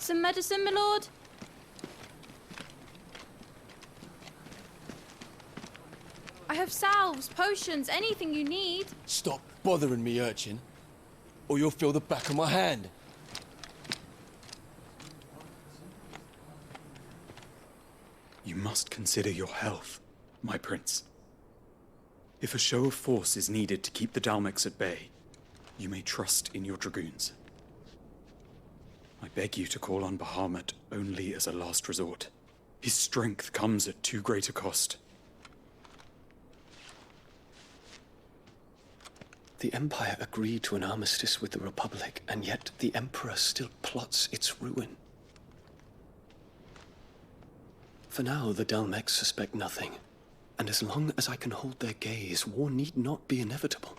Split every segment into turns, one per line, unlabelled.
Some medicine, my lord? I have salves, potions, anything you need.
Stop bothering me, urchin, or you'll feel the back of my hand.
You must consider your health, my prince. If a show of force is needed to keep the Dalmex at bay, you may trust in your dragoons. I beg you to call on Bahamut only as a last resort. His strength comes at too great a cost.
The Empire agreed to an armistice with the Republic, and yet the Emperor still plots its ruin. For now, the Dalmex suspect nothing, and as long as I can hold their gaze, war need not be inevitable.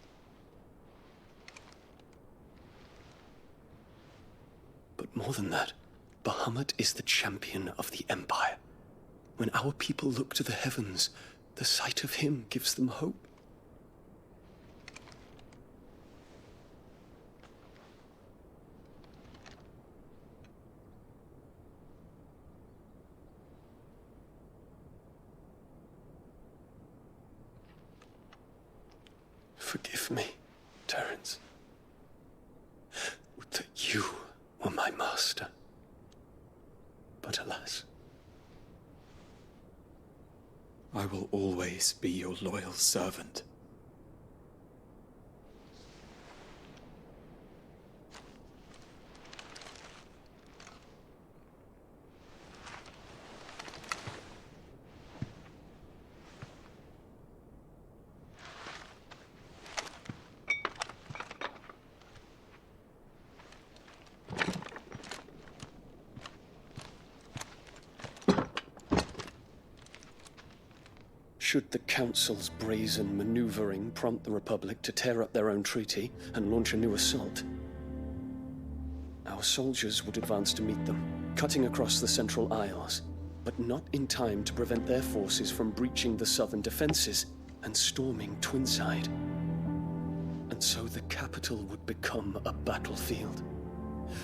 But more than that, Bahamut is the champion of the Empire. When our people look to the heavens, the sight of him gives them hope. Forgive me, Terence. Would that you were my master. But alas.
I will always be your loyal servant.
Should the Council's brazen maneuvering prompt the Republic to tear up their own treaty and launch a new assault, our soldiers would advance to meet them, cutting across the Central Isles, but not in time to prevent their forces from breaching the southern defenses and storming Twinside. And so the capital would become a battlefield.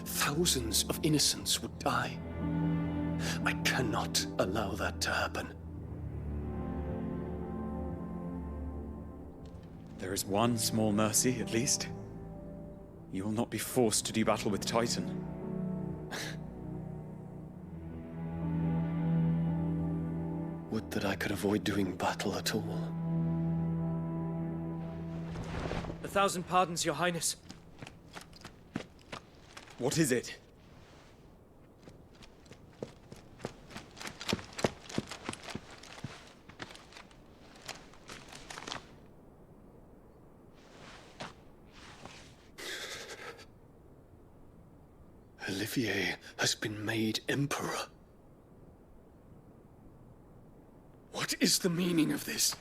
Thousands of innocents would die. I cannot allow that to happen.
There is one small mercy, at least. You will not be forced to do battle with Titan.
Would that I could avoid doing battle at all.
1,000 pardons, Your Highness.
What is it?
Olivier has been made Emperor. What is the meaning of this?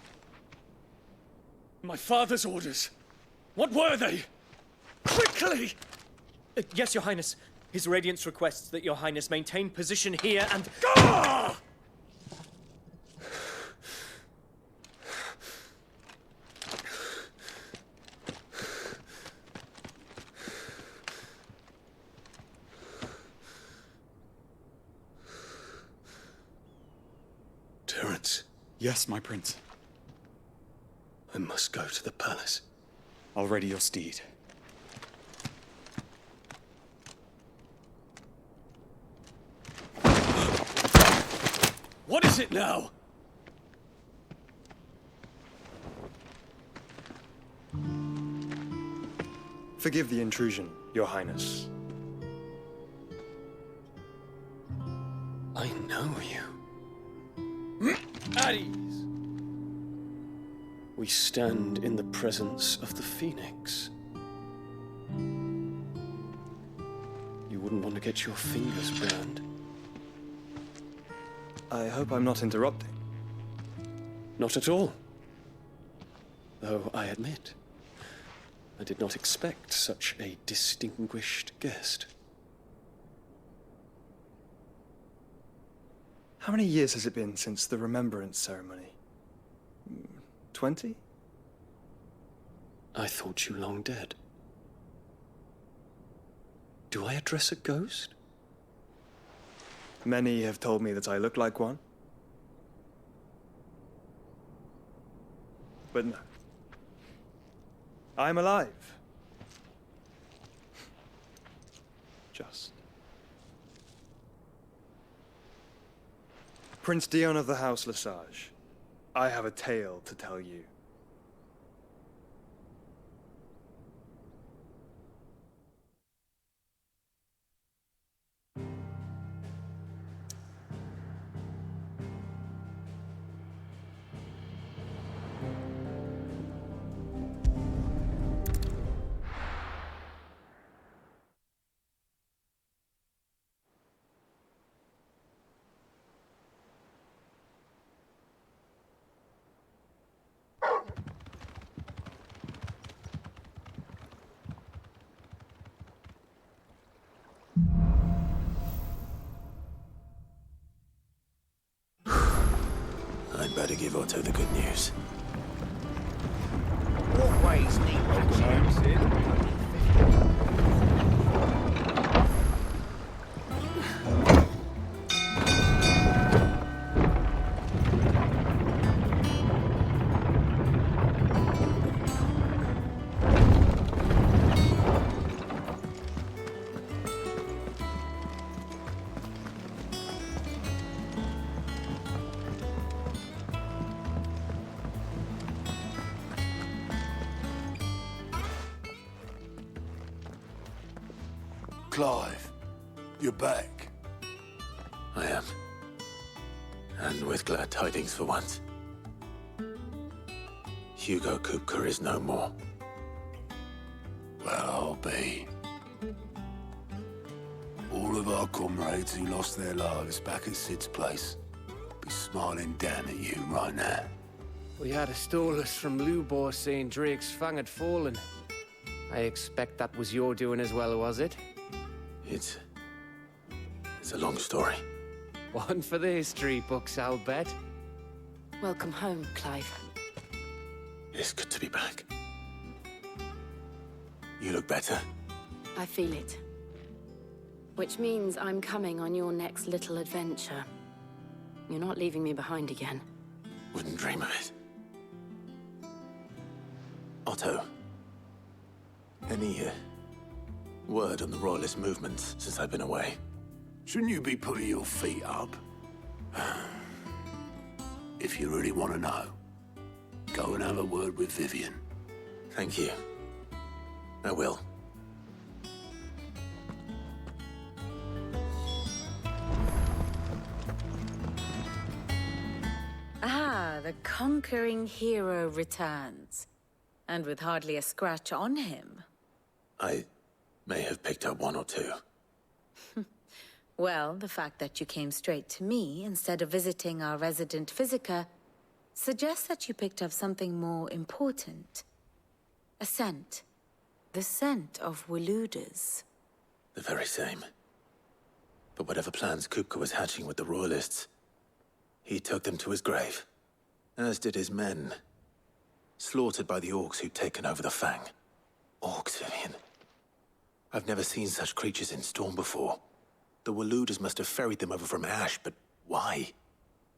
My father's orders. What were they? Quickly!
Yes, Your Highness. His Radiance requests that Your Highness maintain position here and...
Ah! Terence,
Yes, my prince.
I must go to the palace.
I'll ready your steed.
What is it now?
Forgive the intrusion, Your Highness.
I know you.
At ease.
We stand in the presence of the Phoenix. You wouldn't want to get your fingers burned.
I hope I'm not interrupting.
Not at all. Though I admit, I did not expect such a distinguished guest.
How many years has it been since the Remembrance ceremony? 20?
I thought you long dead. Do I address a ghost?
Many have told me that I look like one. But no. I'm alive. Just. Prince Dion of the House Lesage, I have a tale to tell you.
I'd better give Otto the good news.
Always need
Clive, you're back. I am. And with glad tidings for once. Hugo Kupka is no more. Well, I'll be. All of our comrades who lost their lives back at Sid's place be smiling down at you right now.
We had a stolus from Lubor saying Drake's fang had fallen. I expect that was your doing as well, was it?
It's a long story.
One for the history books, I'll bet.
Welcome home, Clive.
It's good to be back. You look better.
I feel it. Which means I'm coming on your next little adventure. You're not leaving me behind again.
Wouldn't dream of it. Otto. Any word on the Royalist movements since I've been away? Shouldn't you be putting your feet up? If you really want to know, go and have a word with Vivian. Thank you. I will.
Ah, the conquering hero returns. And with hardly a scratch on him.
I may have picked up one or two.
Well, the fact that you came straight to me instead of visiting our resident physiker suggests that you picked up something more important. A scent. The scent of Waludas.
The very same. But whatever plans Kupka was hatching with the Royalists, he took them to his grave. As did his men. Slaughtered by the orcs who'd taken over the Fang. Orcs, Vivian. I've never seen such creatures in Storm before. The Waludas must have ferried them over from Ash, but why?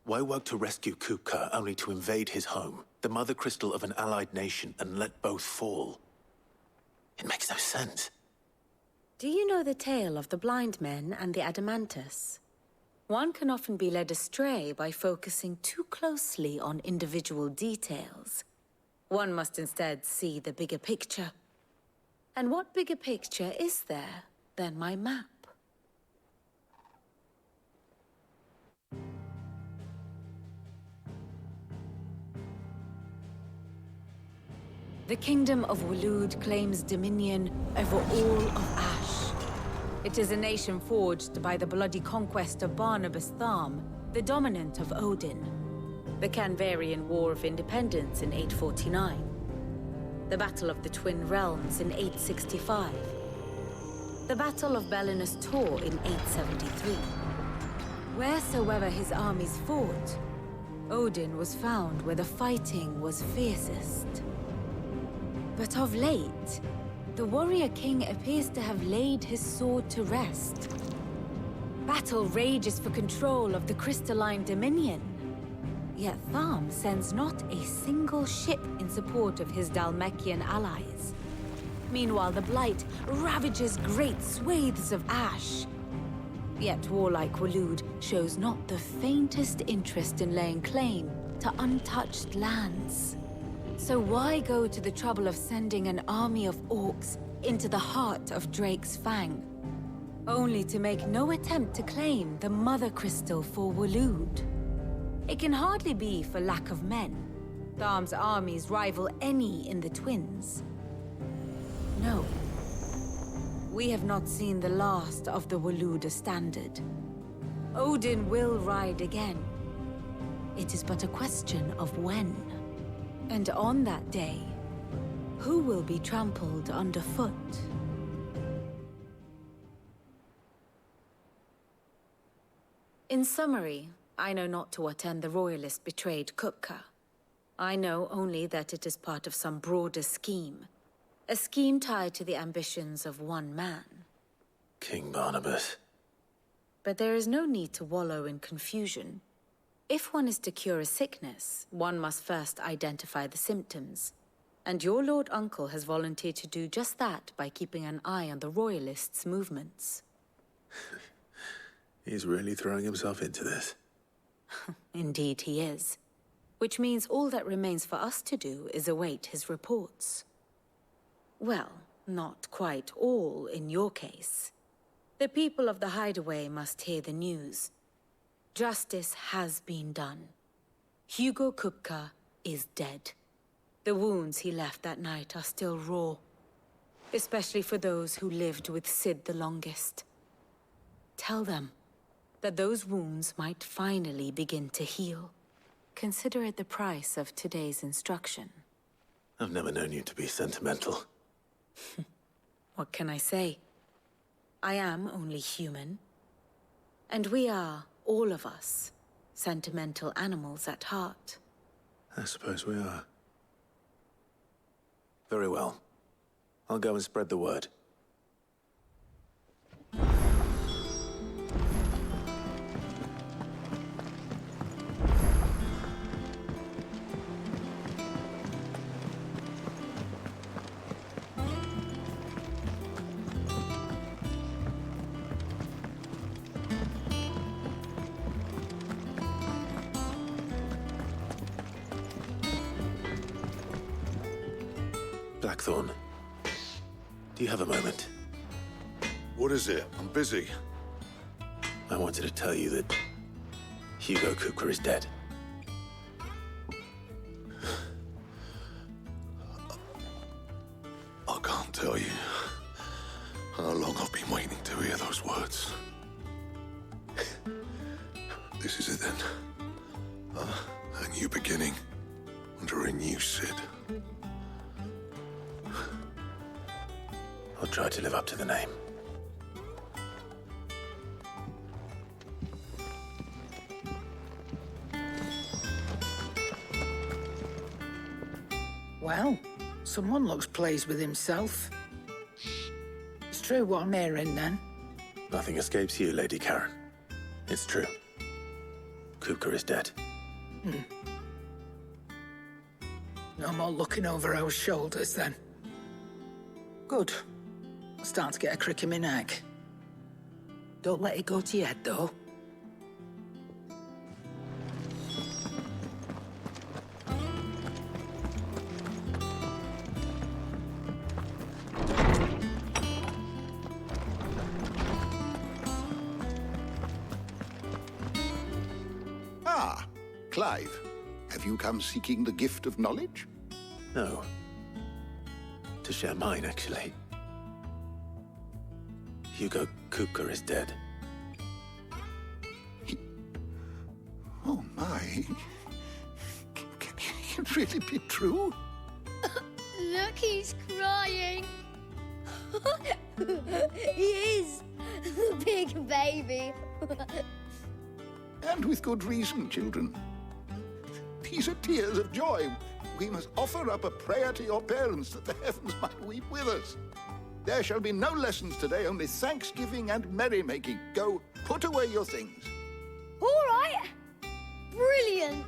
Why work to rescue Kupka only to invade his home, the mother crystal of an allied nation, and let both fall? It makes no sense.
Do you know the tale of the blind men and the Adamantus? One can often be led astray by focusing too closely on individual details. One must instead see the bigger picture. And what bigger picture is there than my map? The Kingdom of Waloed claims dominion over all of Ash. It is a nation forged by the bloody conquest of Barnabas Tharm, the dominant of Odin. The Canvarian War of Independence in 849. The Battle of the Twin Realms in 865. The Battle of Belinus Tor in 873. Wheresoever his armies fought, Odin was found where the fighting was fiercest. But of late, the warrior king appears to have laid his sword to rest. Battle rages for control of the crystalline dominion. Yet Tharm sends not a single ship in support of his Dhalmekian allies. Meanwhile, the Blight ravages great swathes of ash. Yet warlike Waloed shows not the faintest interest in laying claim to untouched lands. So why go to the trouble of sending an army of orcs into the heart of Drake's Fang, only to make no attempt to claim the Mother Crystal for Waloed? It can hardly be for lack of men. Tharm's armies rival any in the Twins. No. We have not seen the last of the Waloed standard. Odin will ride again. It is but a question of when. And on that day, who will be trampled underfoot? In summary, I know not to what end the Royalist betrayed Kupka. I know only that it is part of some broader scheme. A scheme tied to the ambitions of one man.
King Barnabas.
But there is no need to wallow in confusion. If one is to cure a sickness, one must first identify the symptoms. And your Lord Uncle has volunteered to do just that by keeping an eye on the Royalists' movements.
He's really throwing himself into this.
Indeed he is. Which means all that remains for us to do is await his reports. Well, not quite all in your case. The people of the Hideaway must hear the news. Justice has been done. Hugo Kupka is dead. The wounds he left that night are still raw, especially for those who lived with Sid the longest. Tell them that those wounds might finally begin to heal. Consider it the price of today's instruction.
I've never known you to be sentimental.
What can I say? I am only human. And we are, all of us, sentimental animals at heart.
I suppose we are. Very well. I'll go and spread the word. Blackthorn, do you have a moment?
What is it? I'm busy.
I wanted to tell you that Hugo Kupka is dead.
I can't tell you how long I've been waiting to hear those words. This is it then. A new beginning under a new Sid.
I'll try to live up to the name.
Well, someone looks pleased with himself. It's true what I'm hearing, then.
Nothing escapes you, Lady Karen. It's true. Kupka is dead.
No more looking over our shoulders, then. Good. I'm starting to get a crick in my neck. Don't let it go to your head, though.
Ah, Clive. Have you come seeking the gift of knowledge?
No. To share mine, actually. Hugo Kupka is dead.
Oh, my. Can it really be true?
Look, he's crying. He is. The big baby.
And with good reason, children. These are tears of joy. We must offer up a prayer to your parents that the heavens might weep with us.
There shall be no lessons today, only thanksgiving and merrymaking. Go, put away your things.
All right. Brilliant.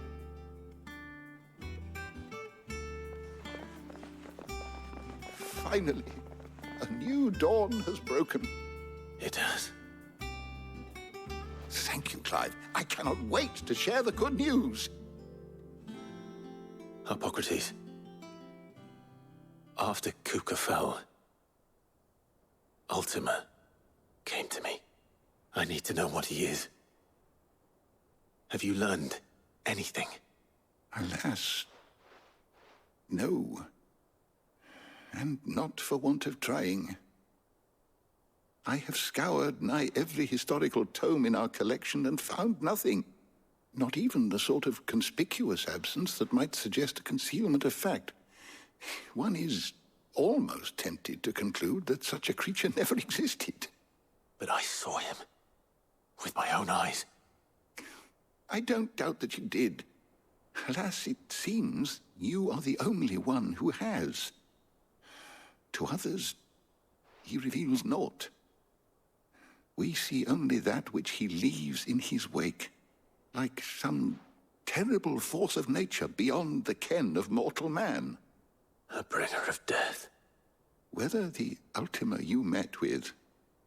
Finally, a new dawn has broken.
It has.
Thank you, Clive. I cannot wait to share the good news.
Hippocrates. After Kuka fell, Ultima came to me. I need to know what he is. Have you learned anything?
Alas, no. And not for want of trying. I have scoured nigh every historical tome in our collection and found nothing. Not even the sort of conspicuous absence that might suggest a concealment of fact. One is almost tempted to conclude that such a creature never existed.
But I saw him. With my own eyes.
I don't doubt that you did. Alas, it seems you are the only one who has. To others, he reveals naught. We see only that which he leaves in his wake, like some terrible force of nature beyond the ken of mortal man.
A bringer of death.
Whether the Ultima you met with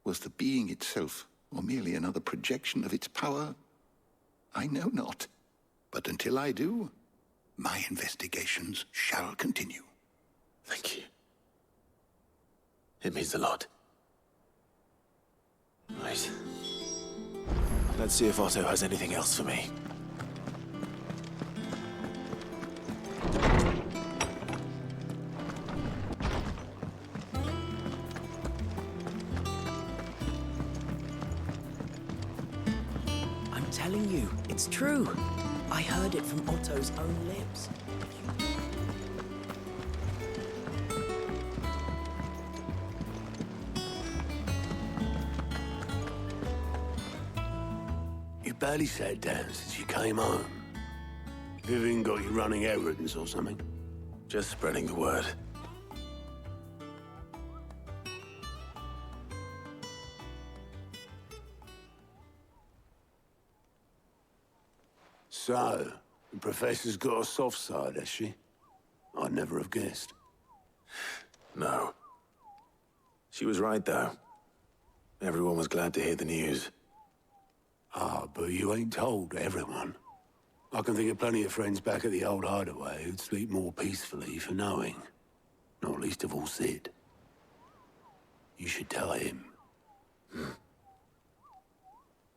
was the being itself, or merely another projection of its power, I know not. But until I do, my investigations shall continue.
Thank you. It means a lot. Right. Let's see if Otto has anything else for me.
I'm telling you, it's true. I heard it from Otto's own lips.
You barely sat down since you came home. Vivian got you running errands or something?
Just spreading the word.
So, the Professor's got a soft side, has she? I'd never have guessed.
No. She was right, though. Everyone was glad to hear the news.
Ah, but you ain't told everyone. I can think of plenty of friends back at the old hideaway who'd sleep more peacefully for knowing. Not least of all Sid. You should tell him.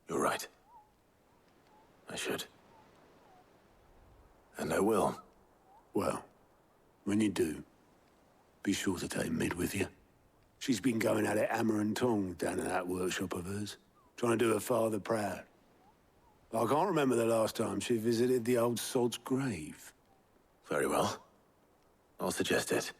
You're right. I should. And I will.
Well, when you do, be sure to take Mid with you. She's been going at it hammer and tongs down in that workshop of hers, trying to do her father proud. I can't remember the last time she visited the old sod's grave.
Very well. I'll suggest it.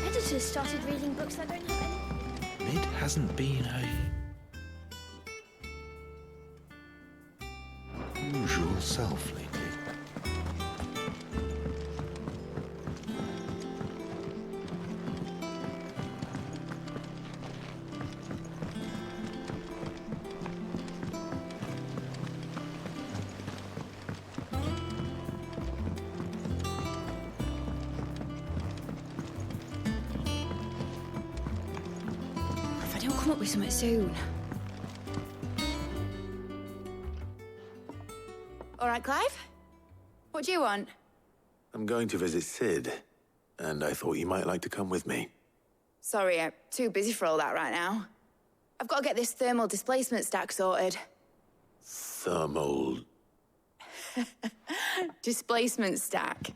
Editors started reading books that don't have any.
Mid hasn't been her usual self lately.
If I don't come up with something soon.
All right, Clive? What do you want?
I'm going to visit Sid, and I thought you might like to come with me.
Sorry, I'm too busy for all that right now. I've got to get this thermal displacement stack sorted.
Thermal...
Displacement stack.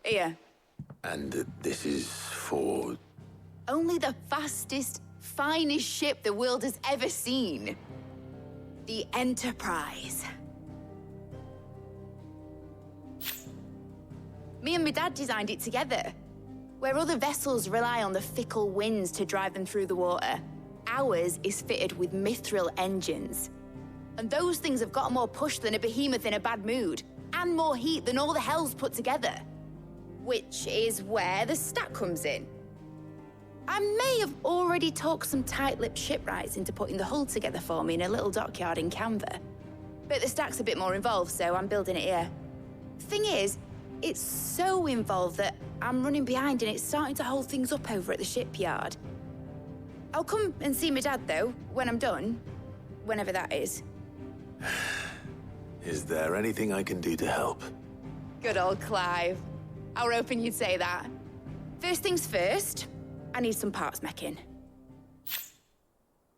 Here.
And this is for...
Only the fastest, finest ship the world has ever seen. The Enterprise. Me and my dad designed it together. Where other vessels rely on the fickle winds to drive them through the water, ours is fitted with mithril engines. And those things have got more push than a behemoth in a bad mood, and more heat than all the hells put together. Which is where the stack comes in. I may have already talked some tight-lipped shipwrights into putting the hull together for me in a little dockyard in Canva. But the stack's a bit more involved, so I'm building it here. Thing is, it's so involved that I'm running behind and it's starting to hold things up over at the shipyard. I'll come and see my dad, though, when I'm done. Whenever that is.
Is there anything I can do to help?
Good old Clive. I were hoping you'd say that. First things first, I need some parts meching.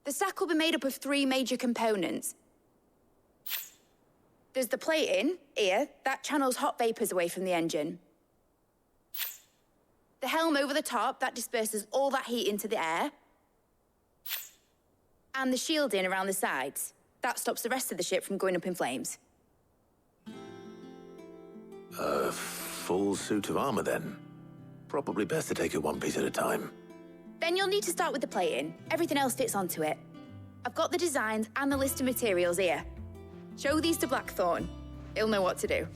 The stack will be made up of 3 major components. There's the plating, here, that channels hot vapors away from the engine. The helm over the top, that disperses all that heat into the air. And the shielding around the sides, that stops the rest of the ship from going up in flames.
A full suit of armor, then? Probably best to take it one piece at a time.
Then you'll need to start with the plating. Everything else fits onto it. I've got the designs and the list of materials here. Show these to Blackthorn. He'll know what to do.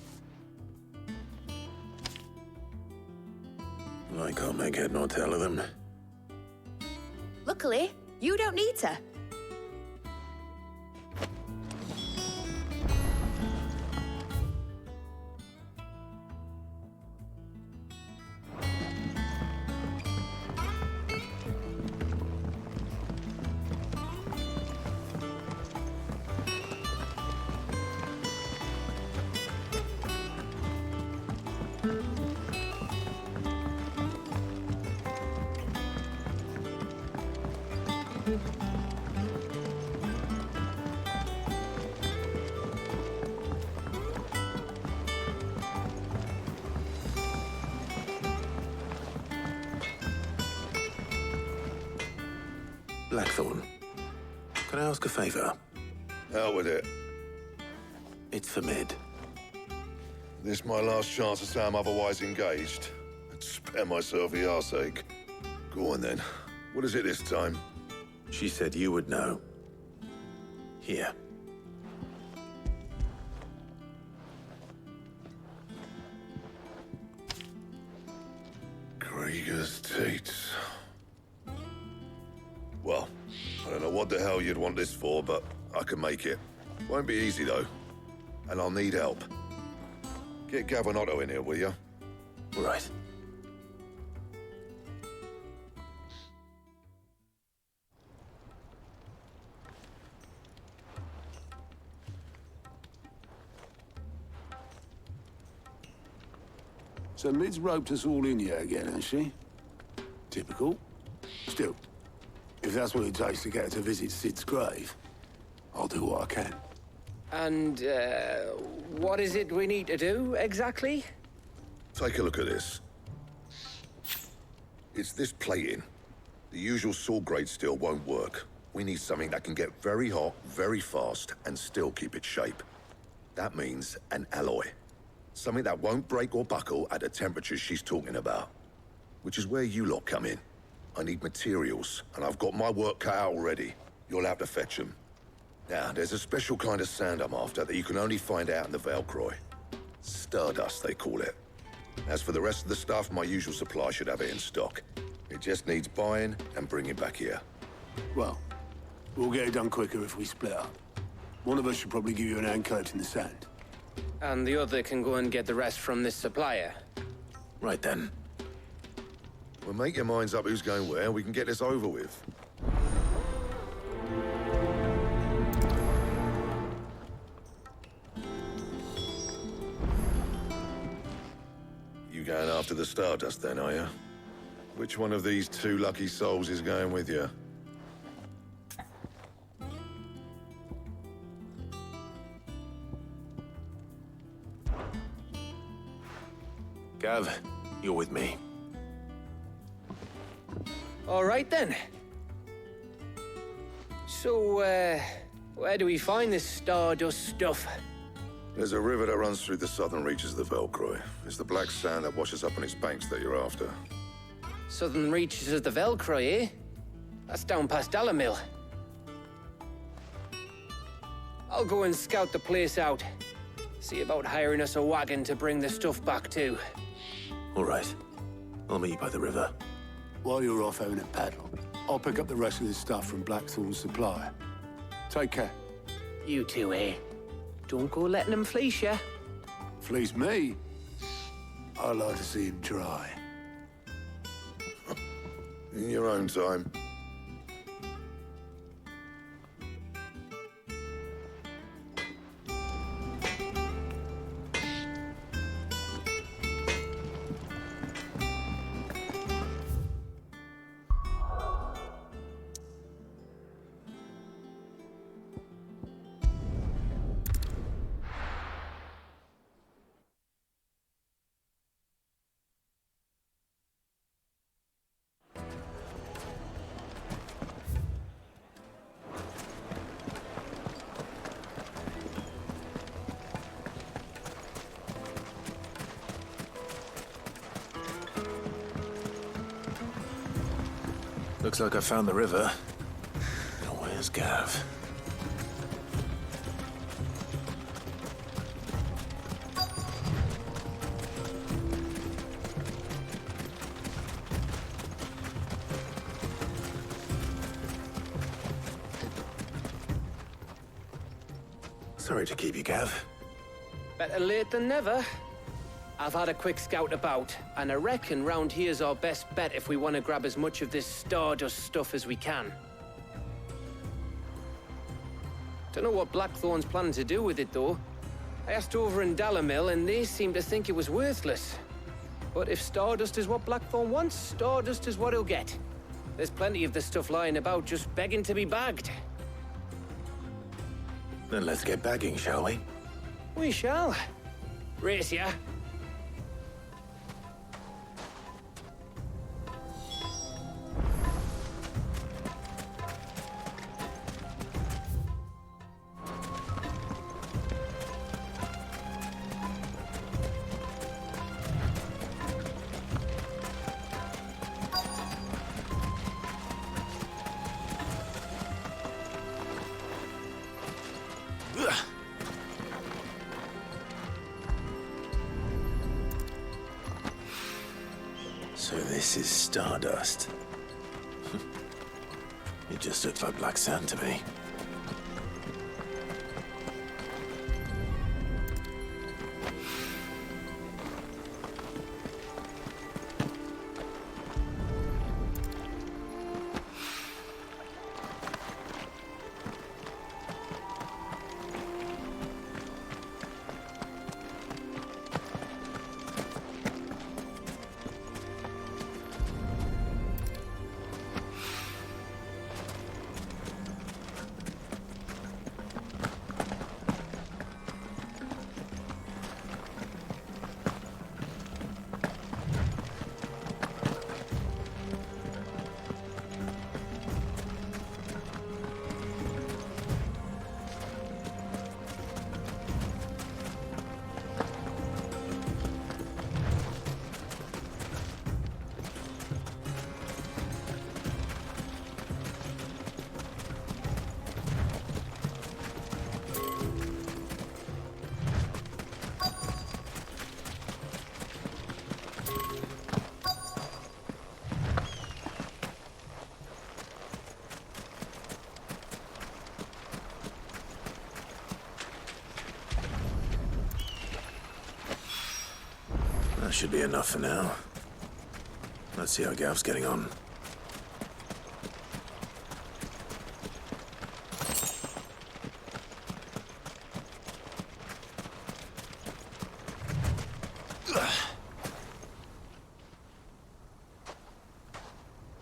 I can't make head nor tail of them.
Luckily, you don't need to.
Blackthorn, can I ask a favor?
Out with it.
It's for Mid.
This my last chance to say I'm otherwise engaged. I'd spare myself the arseache. Go on then. What is it this time?
She said you would know. Here.
Krieger's Tates. Well, I don't know what the hell you'd want this for, but I can make it. Won't be easy, though. And I'll need help. Get Gavin Otto in here, will you?
Right.
So Mid's roped us all in here again, has she? Typical. Still, if that's what it takes to get her to visit Sid's grave, I'll do what I can.
And, what is it we need to do, exactly?
Take a look at this. It's this plating. The usual sword grade steel won't work. We need something that can get very hot, very fast, and still keep its shape. That means an alloy. Something that won't break or buckle at the temperatures she's talking about. Which is where you lot come in. I need materials, and I've got my work cut out already. You'll have to fetch them. Now, there's a special kind of sand I'm after that you can only find out in the Valcroy. Stardust, they call it. As for the rest of the stuff, my usual supply should have it in stock. It just needs buying and bringing back here.
Well, we'll get it done quicker if we split up. One of us should probably give you an hand collecting the sand.
And the other can go and get the rest from this supplier.
Right then.
Well, make your minds up who's going where, and we can get this over with. You going after the Stardust then, are you? Which one of these 2 lucky souls is going with you?
Gav, you're with me.
All right, then. So, Where do we find this stardust stuff?
There's a river that runs through the southern reaches of the Velcroy. It's the black sand that washes up on its banks that you're after.
Southern reaches of the Velcroy, eh? That's down past Dalamil. I'll go and scout the place out. See about hiring us a wagon to bring the stuff back to.
All right. I'll meet you by the river.
While you're off having a paddle, I'll pick up the rest of this stuff from Blackthorn's supply. Take care.
You two, eh? Don't go letting him fleece ya.
Fleece me? I'd like to see him try.
In your own time.
Looks like I found the river. Now where's Gav? Sorry to keep you, Gav.
Better late than never. I've had a quick scout about, and I reckon round here's our best bet if we want to grab as much of this stardust stuff as we can. Don't know what Blackthorn's planning to do with it, though. I asked over in Dalamil, and they seem to think it was worthless. But if stardust is what Blackthorn wants, stardust is what he'll get. There's plenty of this stuff lying about, just begging to be bagged.
Then let's get bagging, shall we?
We shall. Race ya.
So this is stardust. It just looks like black sand to me. That should be enough for now. Let's see how Gav's getting on.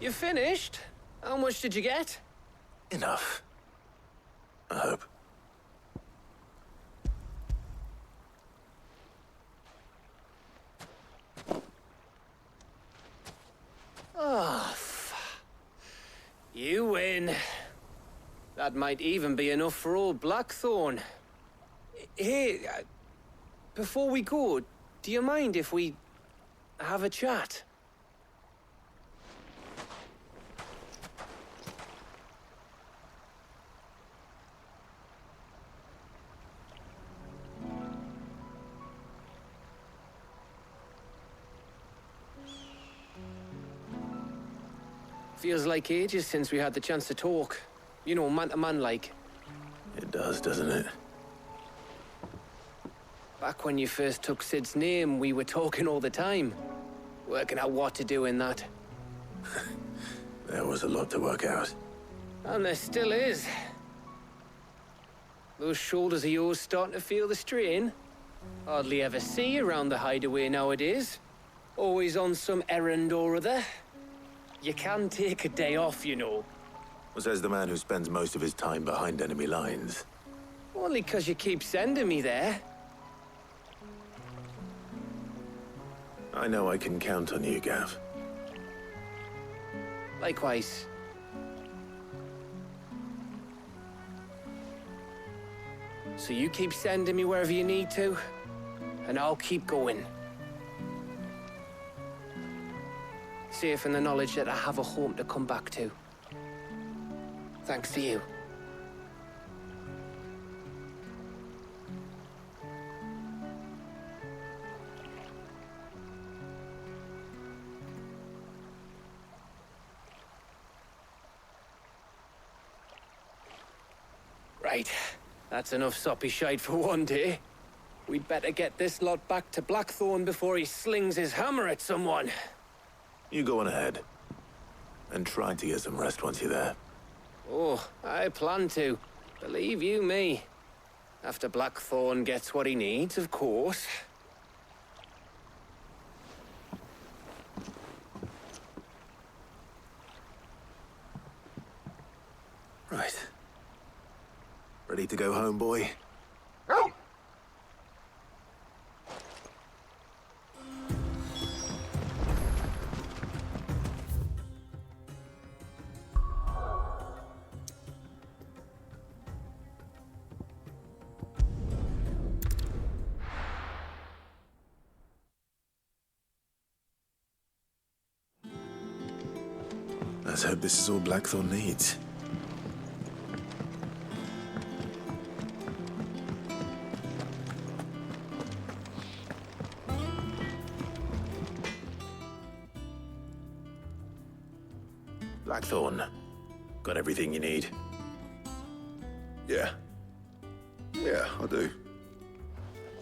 You finished? How much did you get?
Enough. I hope.
Oh, you win. That might even be enough for old Blackthorn. Hey, before we go, do you mind if we have a chat? Feels like ages since we had the chance to talk. You know, man to man like.
It does, doesn't it?
Back when you first took Sid's name, we were talking all the time. Working out what to do in that.
There was a lot to work out.
And there still is. Those shoulders of yours starting to feel the strain. Hardly ever see you around the hideaway nowadays. Always on some errand or other. You can take a day off, you know.
Says the man who spends most of his time behind enemy lines.
Only 'cause you keep sending me there.
I know I can count on you, Gav.
Likewise. So you keep sending me wherever you need to, and I'll keep going. Safe in the knowledge that I have a home to come back to. Thanks to you. Right. That's enough soppy shite for one day. We'd better get this lot back to Blackthorn before he slings his hammer at someone.
You go on ahead. And try to get some rest once you're there.
Oh, I plan to. Believe you me. After Blackthorn gets what he needs, of course.
Right. Ready to go home, boy? Let's hope this is all Blackthorn needs. Blackthorn, got everything you need?
Yeah. Yeah, I do.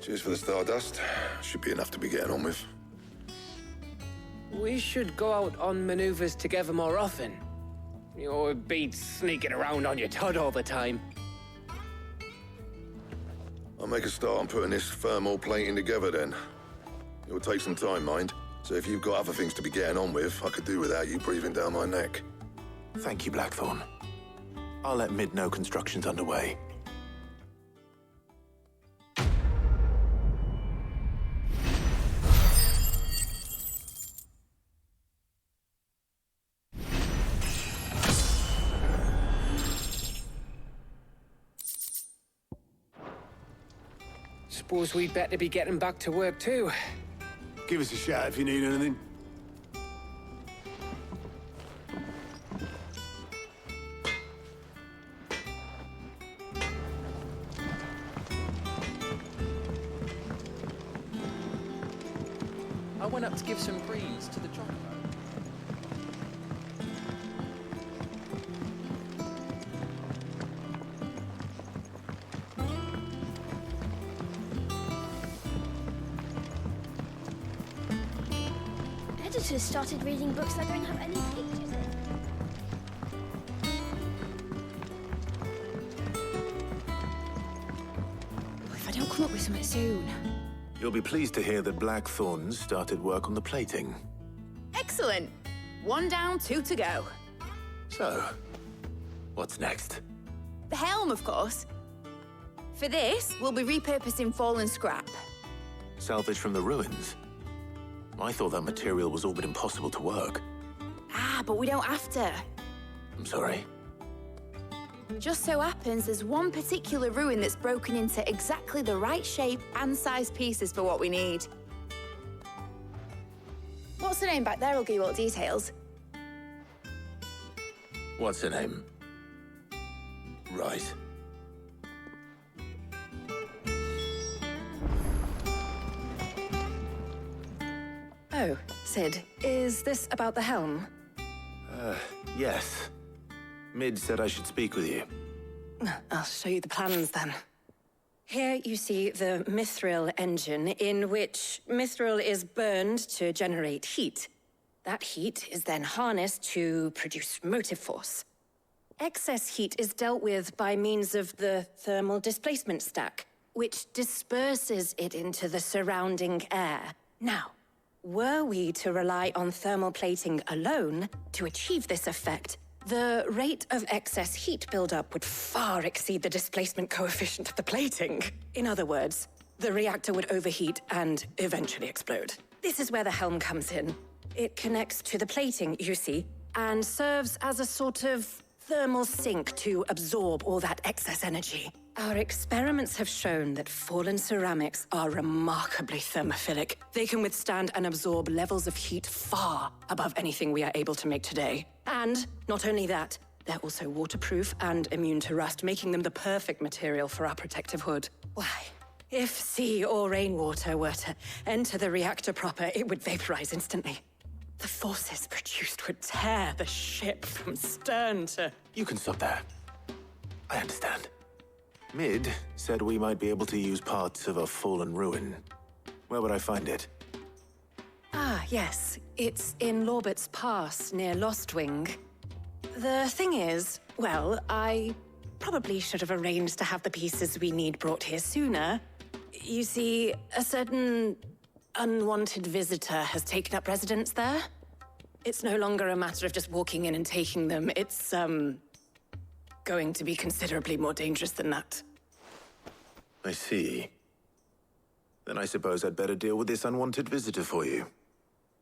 Cheers for the Stardust. Should be enough to be getting on with.
We should go out on maneuvers together more often. You know, it beats sneaking around on your Todd all the time.
I'll make a start on putting this thermal plating together then. It'll take some time, mind. So if you've got other things to be getting on with, I could do without you breathing down my neck.
Thank you, Blackthorn. I'll let Mid know construction's underway.
Suppose we'd better be getting back to work too.
Give us a shout if you need anything.
I went up to give some greens to the chocobo.
Editors started reading books that don't have any pictures in.
If I don't come up with something soon.
You'll be pleased to hear that Blackthorn's started work on the plating.
Excellent. 1 down, 2 to go.
So, what's next?
The helm, of course. For this, we'll be repurposing fallen scrap.
Salvage from the ruins? I thought that material was all but impossible to work.
Ah, but we don't have to.
I'm sorry.
Just so happens there's one particular ruin that's broken into exactly the right shape and size pieces for what we need. What's the name back there? I'll give you all the details.
What's her name? Right.
Oh, Sid, is this about the helm?
Yes. Mid said I should speak with you.
I'll show you the plans then. Here you see the mithril engine, in which mithril is burned to generate heat. That heat is then harnessed to produce motive force. Excess heat is dealt with by means of the thermal displacement stack, which disperses it into the surrounding air. Now, were we to rely on thermal plating alone to achieve this effect, the rate of excess heat buildup would far exceed the displacement coefficient of the plating. In other words, the reactor would overheat and eventually explode. This is where the helm comes in. It connects to the plating, you see, and serves as a sort of thermal sink to absorb all that excess energy. Our experiments have shown that fallen ceramics are remarkably thermophilic. They can withstand and absorb levels of heat far above anything we are able to make today. And not only that, they're also waterproof and immune to rust, making them the perfect material for our protective hood. Why, if sea or rainwater were to enter the reactor proper, it would vaporize instantly. The forces produced would tear the ship from stern to...
You can stop there. I understand. Mid said we might be able to use parts of a fallen ruin. Where would I find it?
Ah, yes. It's in Lorbert's Pass, near Lostwing. The thing is, well, I probably should have arranged to have the pieces we need brought here sooner. You see, a certain unwanted visitor has taken up residence there. It's no longer a matter of just walking in and taking them. It's, going to be considerably more dangerous than that.
I see. Then I suppose I'd better deal with this unwanted visitor for you.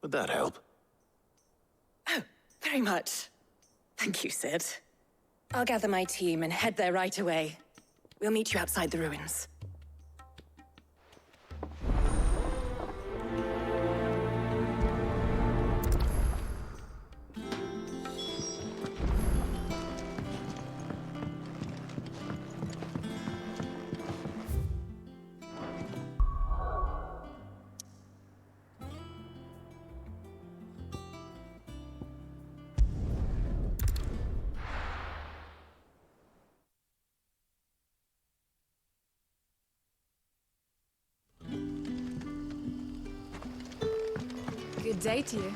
Would that help?
Oh, very much. Thank you, Sid. I'll gather my team and head there right away. We'll meet you outside the ruins.
Good day to you.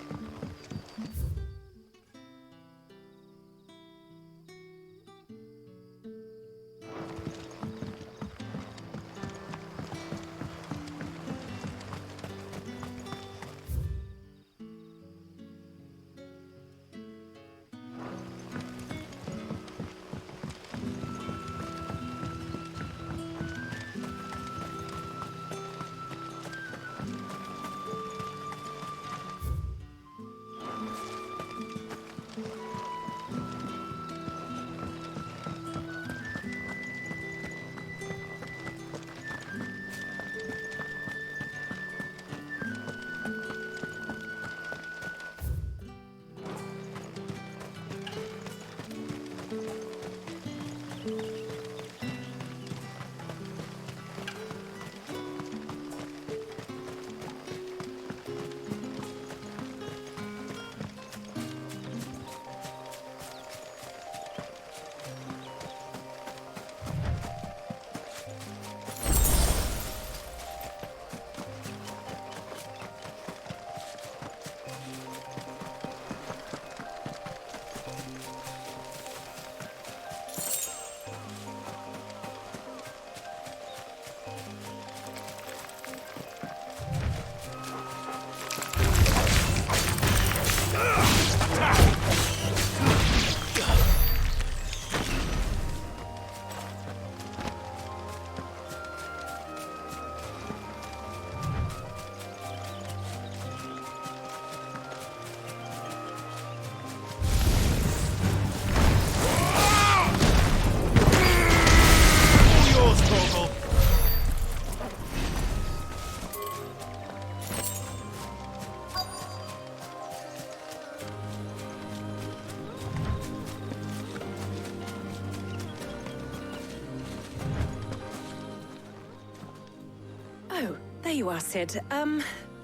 There you are, Sid.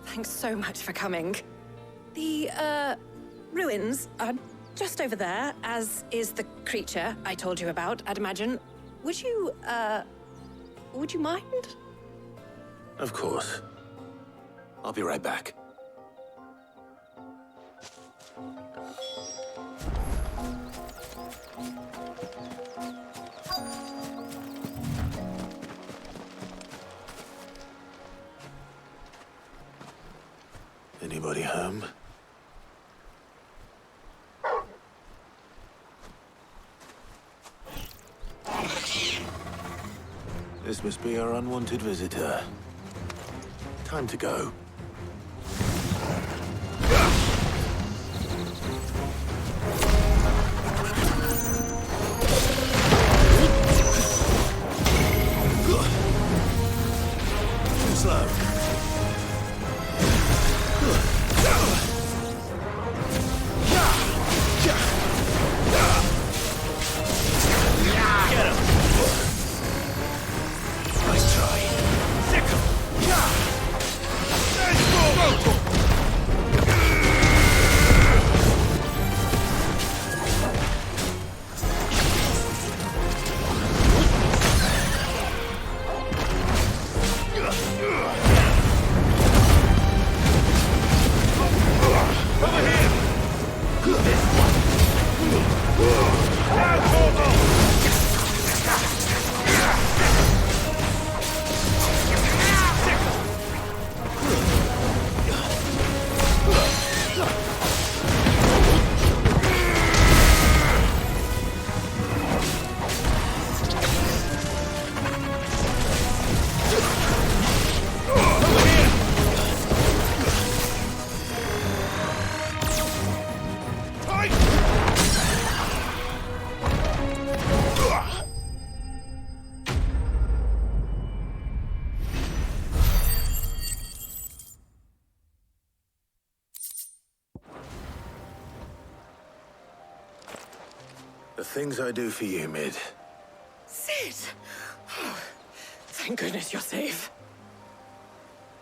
Thanks so much for coming. The, ruins are just over there, as is the creature I told you about, I'd imagine. Would you mind?
Of course. I'll be right back. Anybody home? This must be our unwanted visitor. Time to go. Too slow. Get him! Nice try. Sickle! Let's go! The things I do for you, Mid.
Sid! Oh, thank goodness you're safe.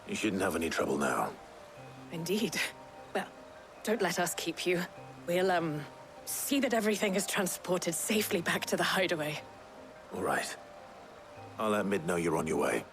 You shouldn't have any trouble now.
Indeed. Well, don't let us keep you. We'll, see that everything is transported safely back to the hideaway.
All right. I'll let Mid know you're on your way.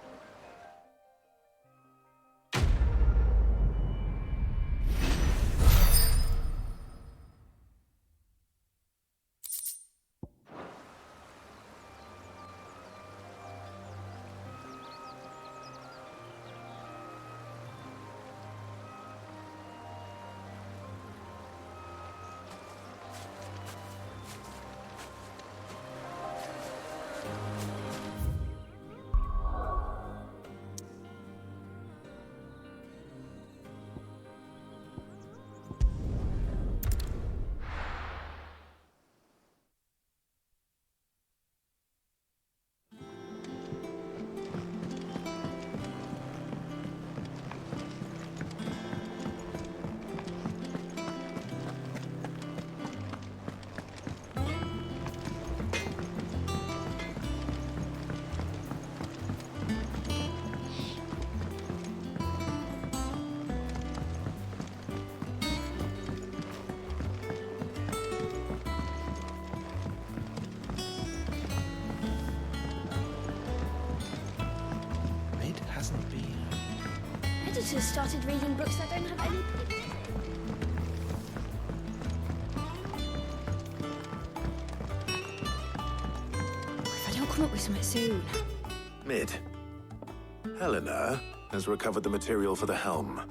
Editors started reading books that don't have any pages.
If I don't come up with something soon.
Mid. Helena has recovered the material for the helm.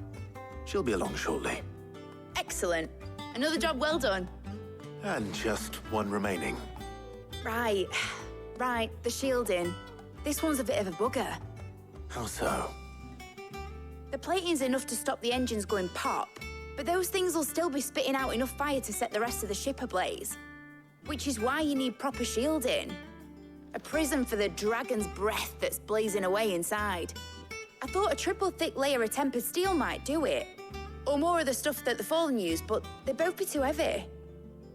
She'll be along shortly.
Excellent. Another job well done.
And just one remaining.
Right. Right, the shielding. This one's a bit of a bugger.
How so?
The plating's enough to stop the engines going pop, but those things will still be spitting out enough fire to set the rest of the ship ablaze. Which is why you need proper shielding. A prism for the dragon's breath that's blazing away inside. I thought a triple thick layer of tempered steel might do it. Or more of the stuff that the Fallen use, but they'd both be too heavy.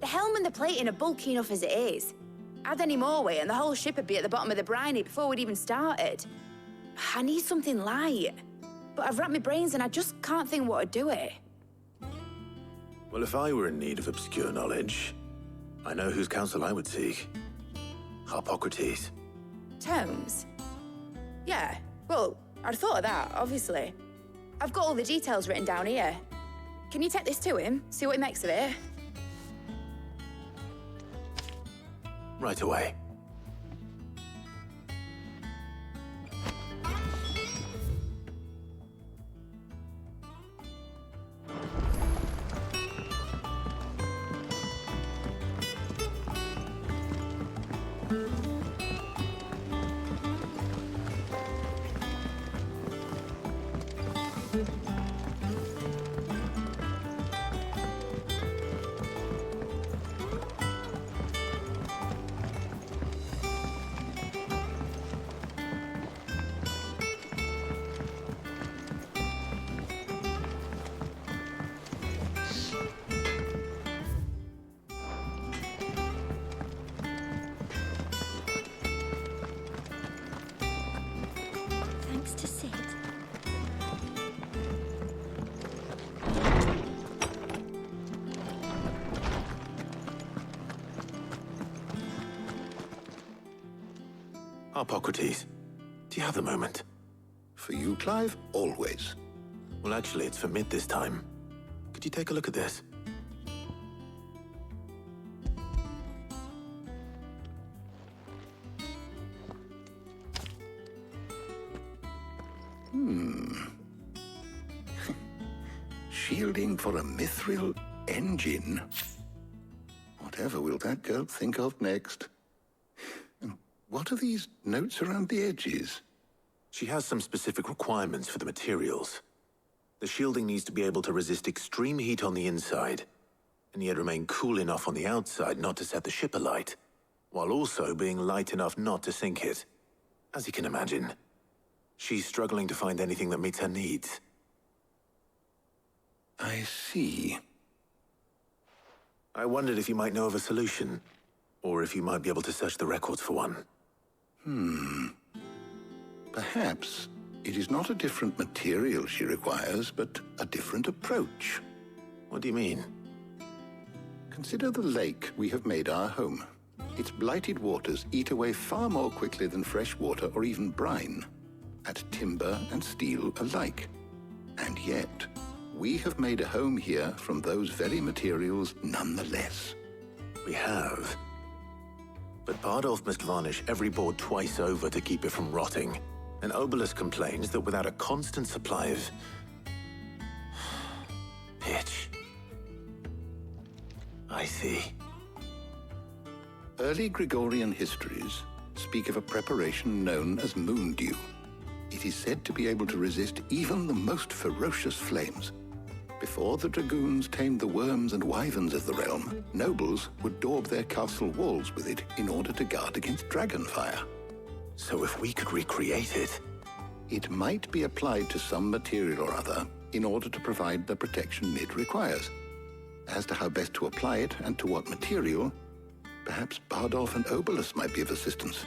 The helm and the plating are bulky enough as it is. Add any more weight and the whole ship would be at the bottom of the briny before we'd even started. I need something light. but I've racked my brains and I just can't think what would do it.
Well, if I were in need of obscure knowledge, I know whose counsel I would seek. Hippocrates.
Tomes? Yeah, well, I'd thought of that, obviously. I've got all the details written down here. Can you take this to him, see what he makes of it?
Right away.
Thanks to Sid.
Hippocrates, do you have a moment?
For you, Clive, always.
Well, actually, it's for Mid this time. Could you take a look at this?
Shielding for a mithril engine. Whatever will that girl think of next? And what are these notes around the edges?
She has some specific requirements for the materials. The shielding needs to be able to resist extreme heat on the inside, and yet remain cool enough on the outside not to set the ship alight, while also being light enough not to sink it. As you can imagine, she's struggling to find anything that meets her needs.
I see.
I wondered if you might know of a solution, or if you might be able to search the records for one.
Perhaps it is not a different material she requires, but a different approach.
What do you mean?
Consider the lake we have made our home. Its blighted waters eat away far more quickly than fresh water or even brine, at timber and steel alike. And yet, we have made a home here from those very materials nonetheless.
We have. But Bardolph must varnish every board twice over to keep it from rotting. And Obelus complains that without a constant supply of pitch. I see.
Early Gregorian histories speak of a preparation known as moon dew. It is said to be able to resist even the most ferocious flames. Before the dragoons tamed the worms and wyverns of the realm, nobles would daub their castle walls with it in order to guard against dragonfire.
So if we could recreate it...
It might be applied to some material or other in order to provide the protection Mid requires. As to how best to apply it and to what material, perhaps Bardolph and Obelus might be of assistance.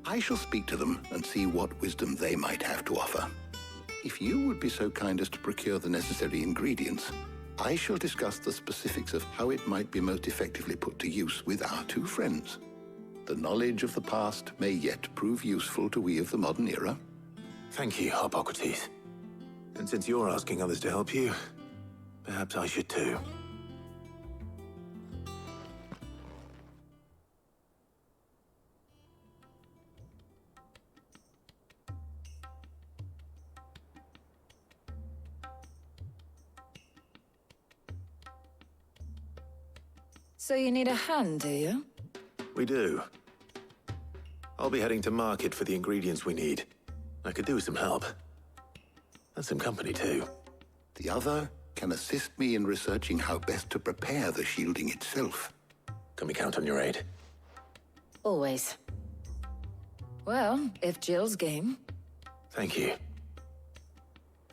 I shall speak to them and see what wisdom they might have to offer. If you would be so kind as to procure the necessary ingredients, I shall discuss the specifics of how it might be most effectively put to use with our two friends. The knowledge of the past may yet prove useful to we of the modern era.
Thank you, Hippocrates. And since you're asking others to help you, perhaps I should too.
So you need a hand, do you?
We do. I'll be heading to market for the ingredients we need. I could do with some help. And some company, too.
The other can assist me in researching how best to prepare the shielding itself.
Can we count on your aid?
Always. Well, if Jill's game.
Thank you.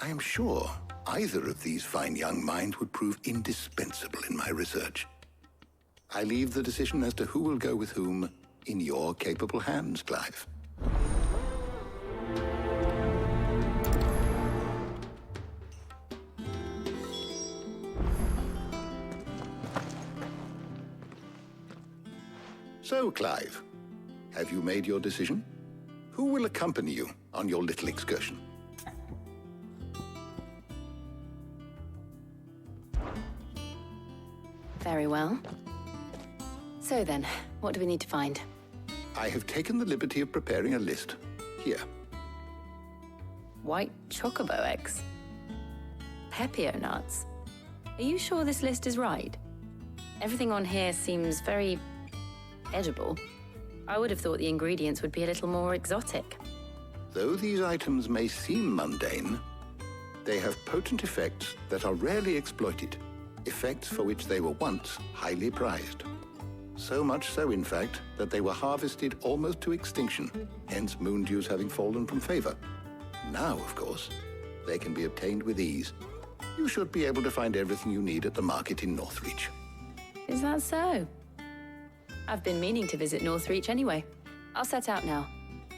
I am sure either of these fine young minds would prove indispensable in my research. I leave the decision as to who will go with whom in your capable hands, Clive. So, Clive, have you made your decision? Who will accompany you on your little excursion?
Very well. So then, what do we need to find?
I have taken the liberty of preparing a list. Here.
White chocobo eggs. Pepio nuts. Are you sure this list is right? Everything on here seems very edible. I would have thought the ingredients would be a little more exotic.
Though these items may seem mundane, they have potent effects that are rarely exploited, effects for which they were once highly prized. So much so, in fact, that they were harvested almost to extinction, hence moon dews having fallen from favor. Now, of course, they can be obtained with ease. You should be able to find everything you need at the market in Northreach.
Is that so? I've been meaning to visit Northreach anyway. I'll set out now.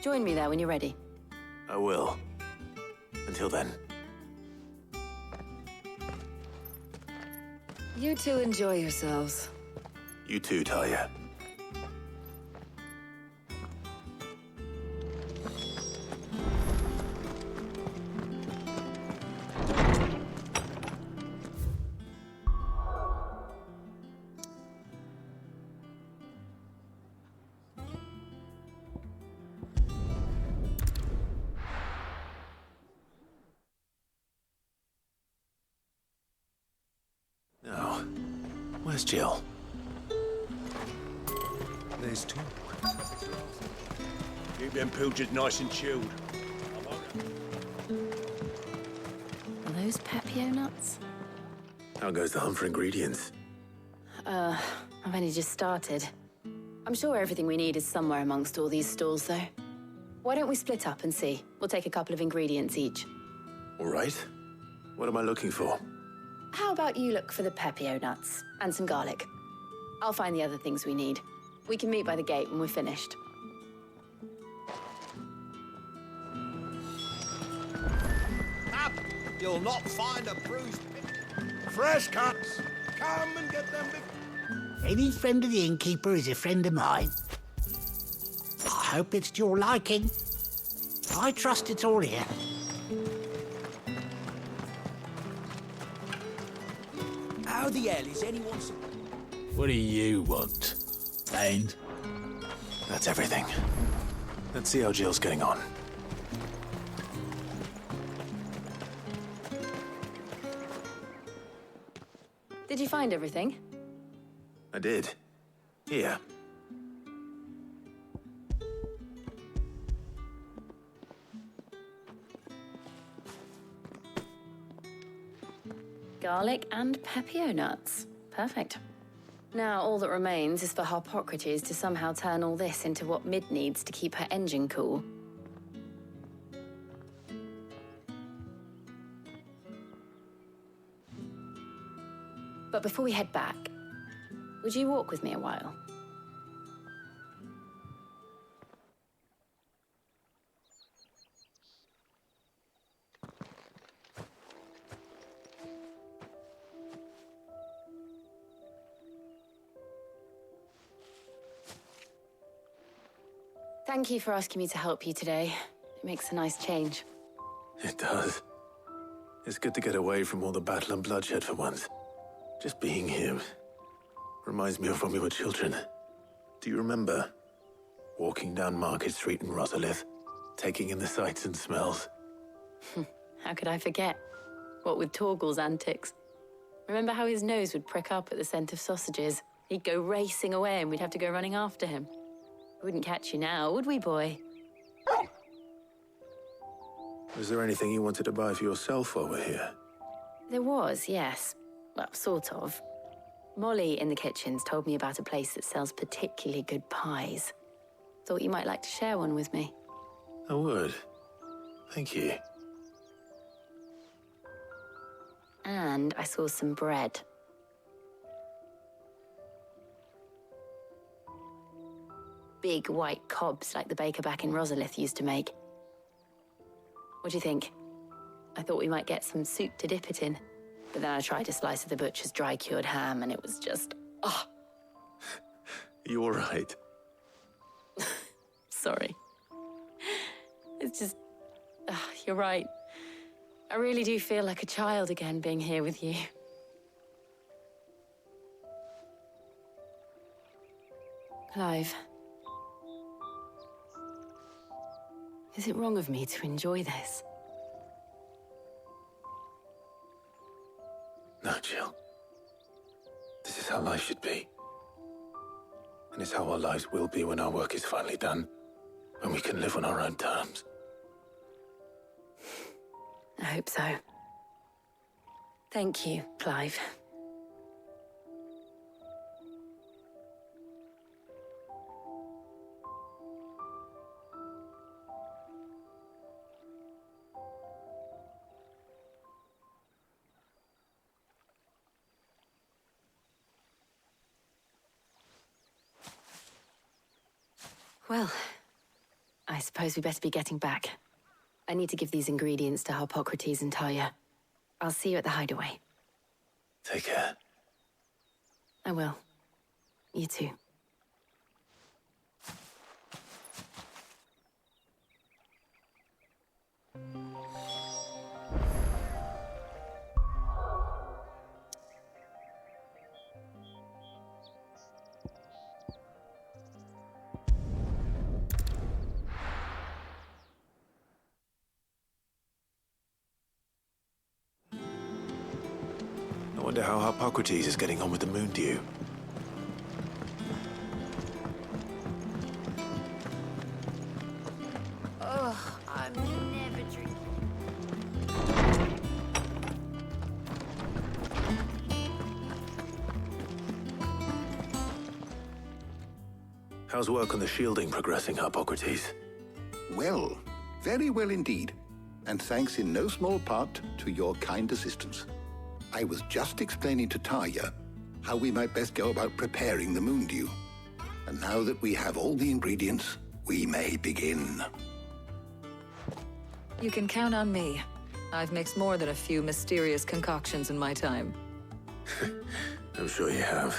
Join me there when you're ready.
I will. Until then.
You two enjoy yourselves.
You too, Talia. Now, where's Jill?
There's two. Keep them pilchards nice and chilled.
Are those Pepio nuts?
How goes the hunt for ingredients?
I've only just started. I'm sure everything we need is somewhere amongst all these stalls, though. Why don't we split up and see? We'll take a couple of ingredients each.
All right. What am I looking for?
How about you look for the Pepio nuts and some garlic? I'll find the other things we need. We can meet by the gate when we're finished.
Up! You'll not find a bruised... Fresh cuts! Come and get them
Any friend of the innkeeper is a friend of mine. I hope it's to your liking. I trust it's all here.
How the hell is anyone...
What do you want, Bane?
That's everything. Let's see how Jill's getting on.
Did you find everything?
I did. Here.
Garlic and Pepio nuts. Perfect. Now, all that remains is for Harpocrates to somehow turn all this into what Mid needs to keep her engine cool. But before we head back, would you walk with me a while? Thank you for asking me to help you today. It makes a nice change.
It does. It's good to get away from all the battle and bloodshed for once. Just being here reminds me of when we were children. Do you remember? Walking down Market Street in Rosalith, taking in the sights and smells.
How could I forget? What with Torgal's antics. Remember how his nose would prick up at the scent of sausages? He'd go racing away and we'd have to go running after him. We wouldn't catch you now, would we, boy?
Was there anything you wanted to buy for yourself while we're here?
There was, yes. Well, sort of. Molly in the kitchens told me about a place that sells particularly good pies. Thought you might like to share one with me.
I would. Thank you.
And I saw some bread. Big white cobs like the baker back in Rosalith used to make. What do you think? I thought we might get some soup to dip it in. But then I tried a slice of the butcher's dry-cured ham and it was just... oh.
You all right?
Sorry. It's just... you're right. I really do feel like a child again being here with you. Clive. Is it wrong of me to enjoy this?
No, Jill. This is how life should be. And it's how our lives will be when our work is finally done. When we can live on our own terms.
I hope so. Thank you, Clive. Well, I suppose we better be getting back. I need to give these ingredients to Harpocrates and Talia. I'll see you at the hideaway.
Take care.
I will. You too.
I wonder how Harpocrates is getting on with the moon dew.
Ugh, I'm never drinking.
How's work on the shielding progressing, Harpocrates?
Well, very well indeed. And thanks in no small part to your kind assistance. I was just explaining to Talia how we might best go about preparing the moon dew. And now that we have all the ingredients, we may begin.
You can count on me. I've mixed more than a few mysterious concoctions in my time.
I'm sure you have.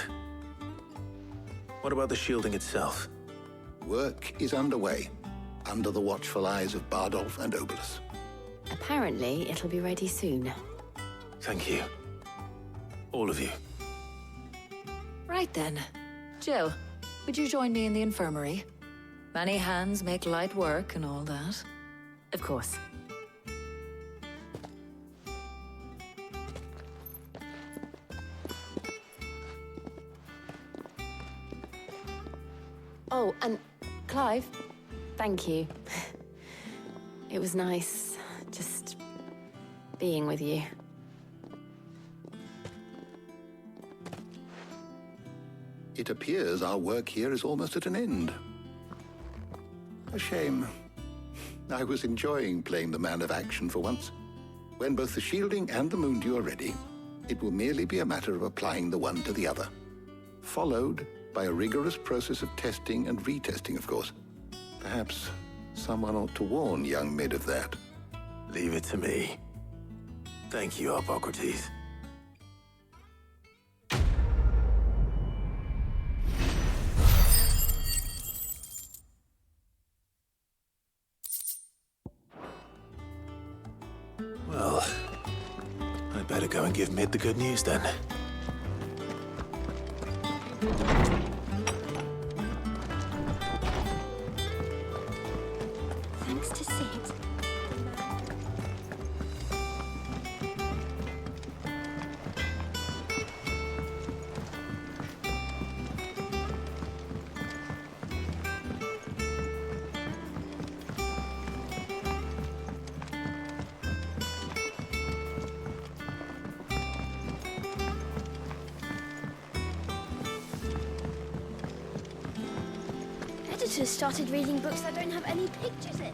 What about the shielding itself?
Work is underway, under the watchful eyes of Bardolph and Obolus.
Apparently, it'll be ready soon.
Thank you. All of you.
Right then. Jill, would you join me in the infirmary? Many hands make light work and all that.
Of course. Oh, and Clive, thank you. It was nice just being with you.
It appears our work here is almost at an end. A shame. I was enjoying playing the man of action for once. When both the shielding and the moon dew are ready, it will merely be a matter of applying the one to the other. Followed by a rigorous process of testing and retesting, of course. Perhaps someone ought to warn young Mid of that.
Leave it to me. Thank you, Harpocrates. Well, I'd better go and give Mid the good news then.
Thanks to Sid. Editors started reading books that don't have any pictures in.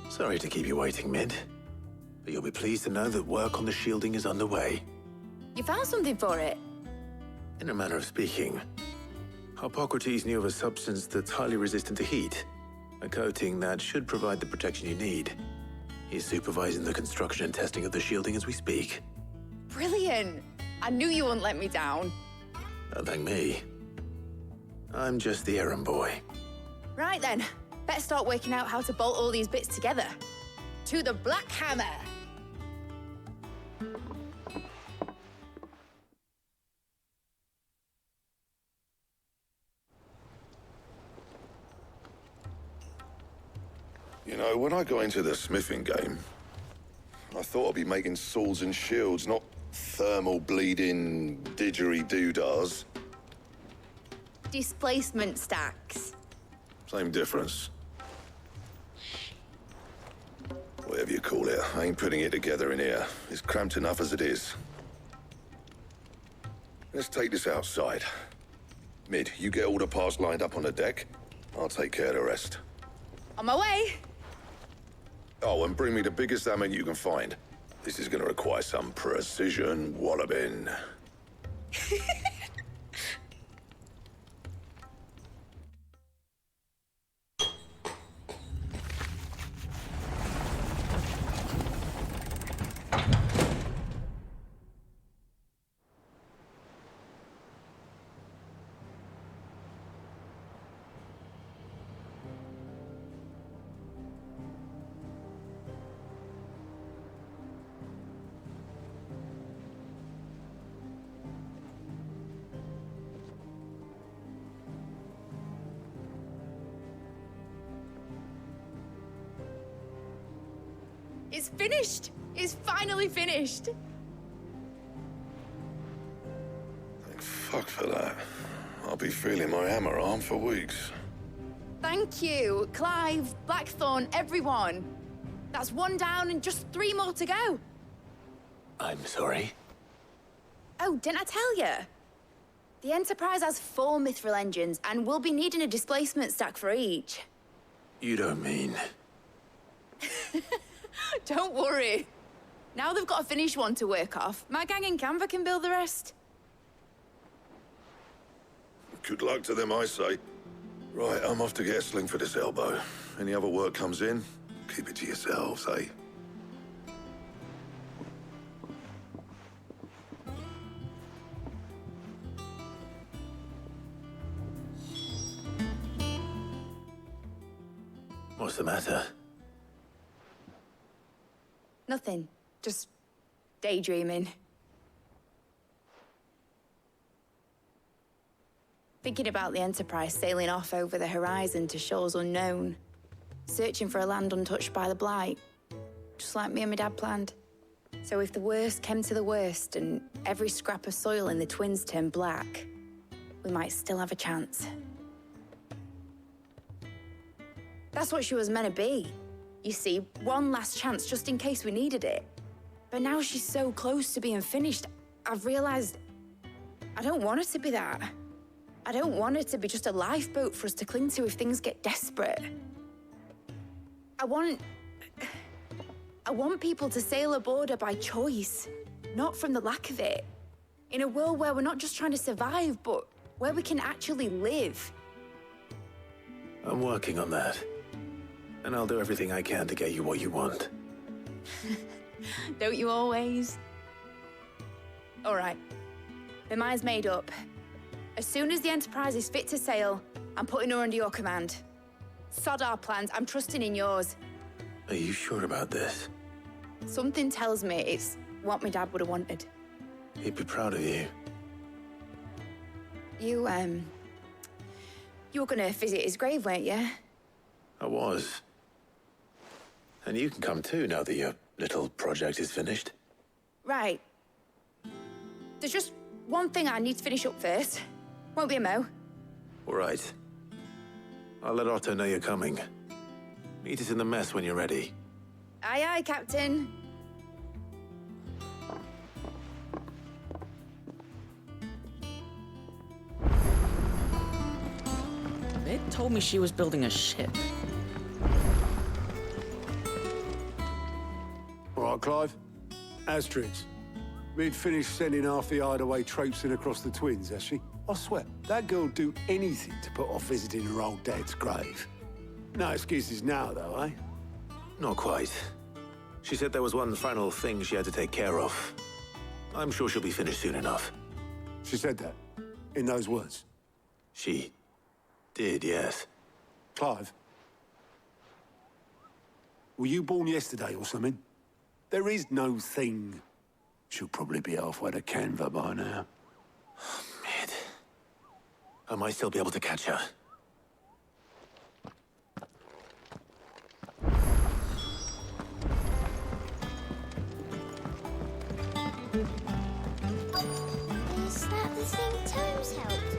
Sorry to keep you waiting, Mid. But you'll be pleased to know that work on the shielding is underway.
You found something for it?
In a manner of speaking, Harpocrates knew of a substance that's highly resistant to heat. A coating that should provide the protection you need. He's supervising the construction and testing of the shielding as we speak.
Brilliant! I knew you wouldn't let me down.
Don't thank me. I'm just the errand boy.
Right then, better start working out how to bolt all these bits together. To the Black Hammer!
You know, when I got into the smithing game, I thought I'd be making swords and shields, not thermal bleeding didgeridoo-dahs.
Displacement stacks.
Same difference. Whatever you call it, I ain't putting it together in here. It's cramped enough as it is. Let's take this outside. Mid, you get all the parts lined up on the deck. I'll take care of the rest.
On my way!
Oh, and bring me the biggest hammer you can find. This is gonna require some precision walloping.
It's finished! It's finally finished!
Thank fuck for that. I'll be feeling my hammer arm for weeks.
Thank you, Clive, Blackthorn, everyone. That's one down and just 3 more to go.
I'm sorry.
Oh, didn't I tell you? The Enterprise has 4 mithril engines, and we'll be needing a displacement stack for each.
You don't mean...
Don't worry. Now they've got a finished one to work off, my gang in Canva can build the rest.
Good luck to them, I say. Right, I'm off to get a sling for this elbow. Any other work comes in, keep it to yourselves, eh?
What's the matter?
Nothing. Just daydreaming. Thinking about the Enterprise sailing off over the horizon to shores unknown. Searching for a land untouched by the Blight. Just like me and my dad planned. So if the worst came to the worst and every scrap of soil in the Twins turned black, we might still have a chance. That's what she was meant to be. You see, one last chance just in case we needed it. But now she's so close to being finished, I've realized I don't want it to be that. I don't want it to be just a lifeboat for us to cling to if things get desperate. I want people to sail aboard her by choice, not from the lack of it. In a world where we're not just trying to survive, but where we can actually live.
I'm working on that. And I'll do everything I can to get you what you want.
Don't you always? All right. My mind's made up. As soon as the Enterprise is fit to sail, I'm putting her under your command. Sod our plans, I'm trusting in yours.
Are you sure about this?
Something tells me it's what my dad would have wanted.
He'd be proud of you.
You were gonna visit his grave, weren't you?
I was. And you can come too now that your little project is finished.
Right. There's just one thing I need to finish up first. Won't be a mo.
All right. I'll let Otto know you're coming. Meet us in the mess when you're ready.
Aye, aye, Captain.
It told me she was building a ship.
All right, Clive. Asterix. We'd finished sending half the hideaway traipsing across the Twins, has she? I swear, that girl'd do anything to put off visiting her old dad's grave. No excuses now, though, eh?
Not quite. She said there was one final thing she had to take care of. I'm sure she'll be finished soon enough.
She said that? In those words?
She did, yes.
Clive? Were you born yesterday or something? There is no thing. She'll probably be halfway to Canva by now.
Mid. I might still be able to catch her.
Is that the thing Tomes helped?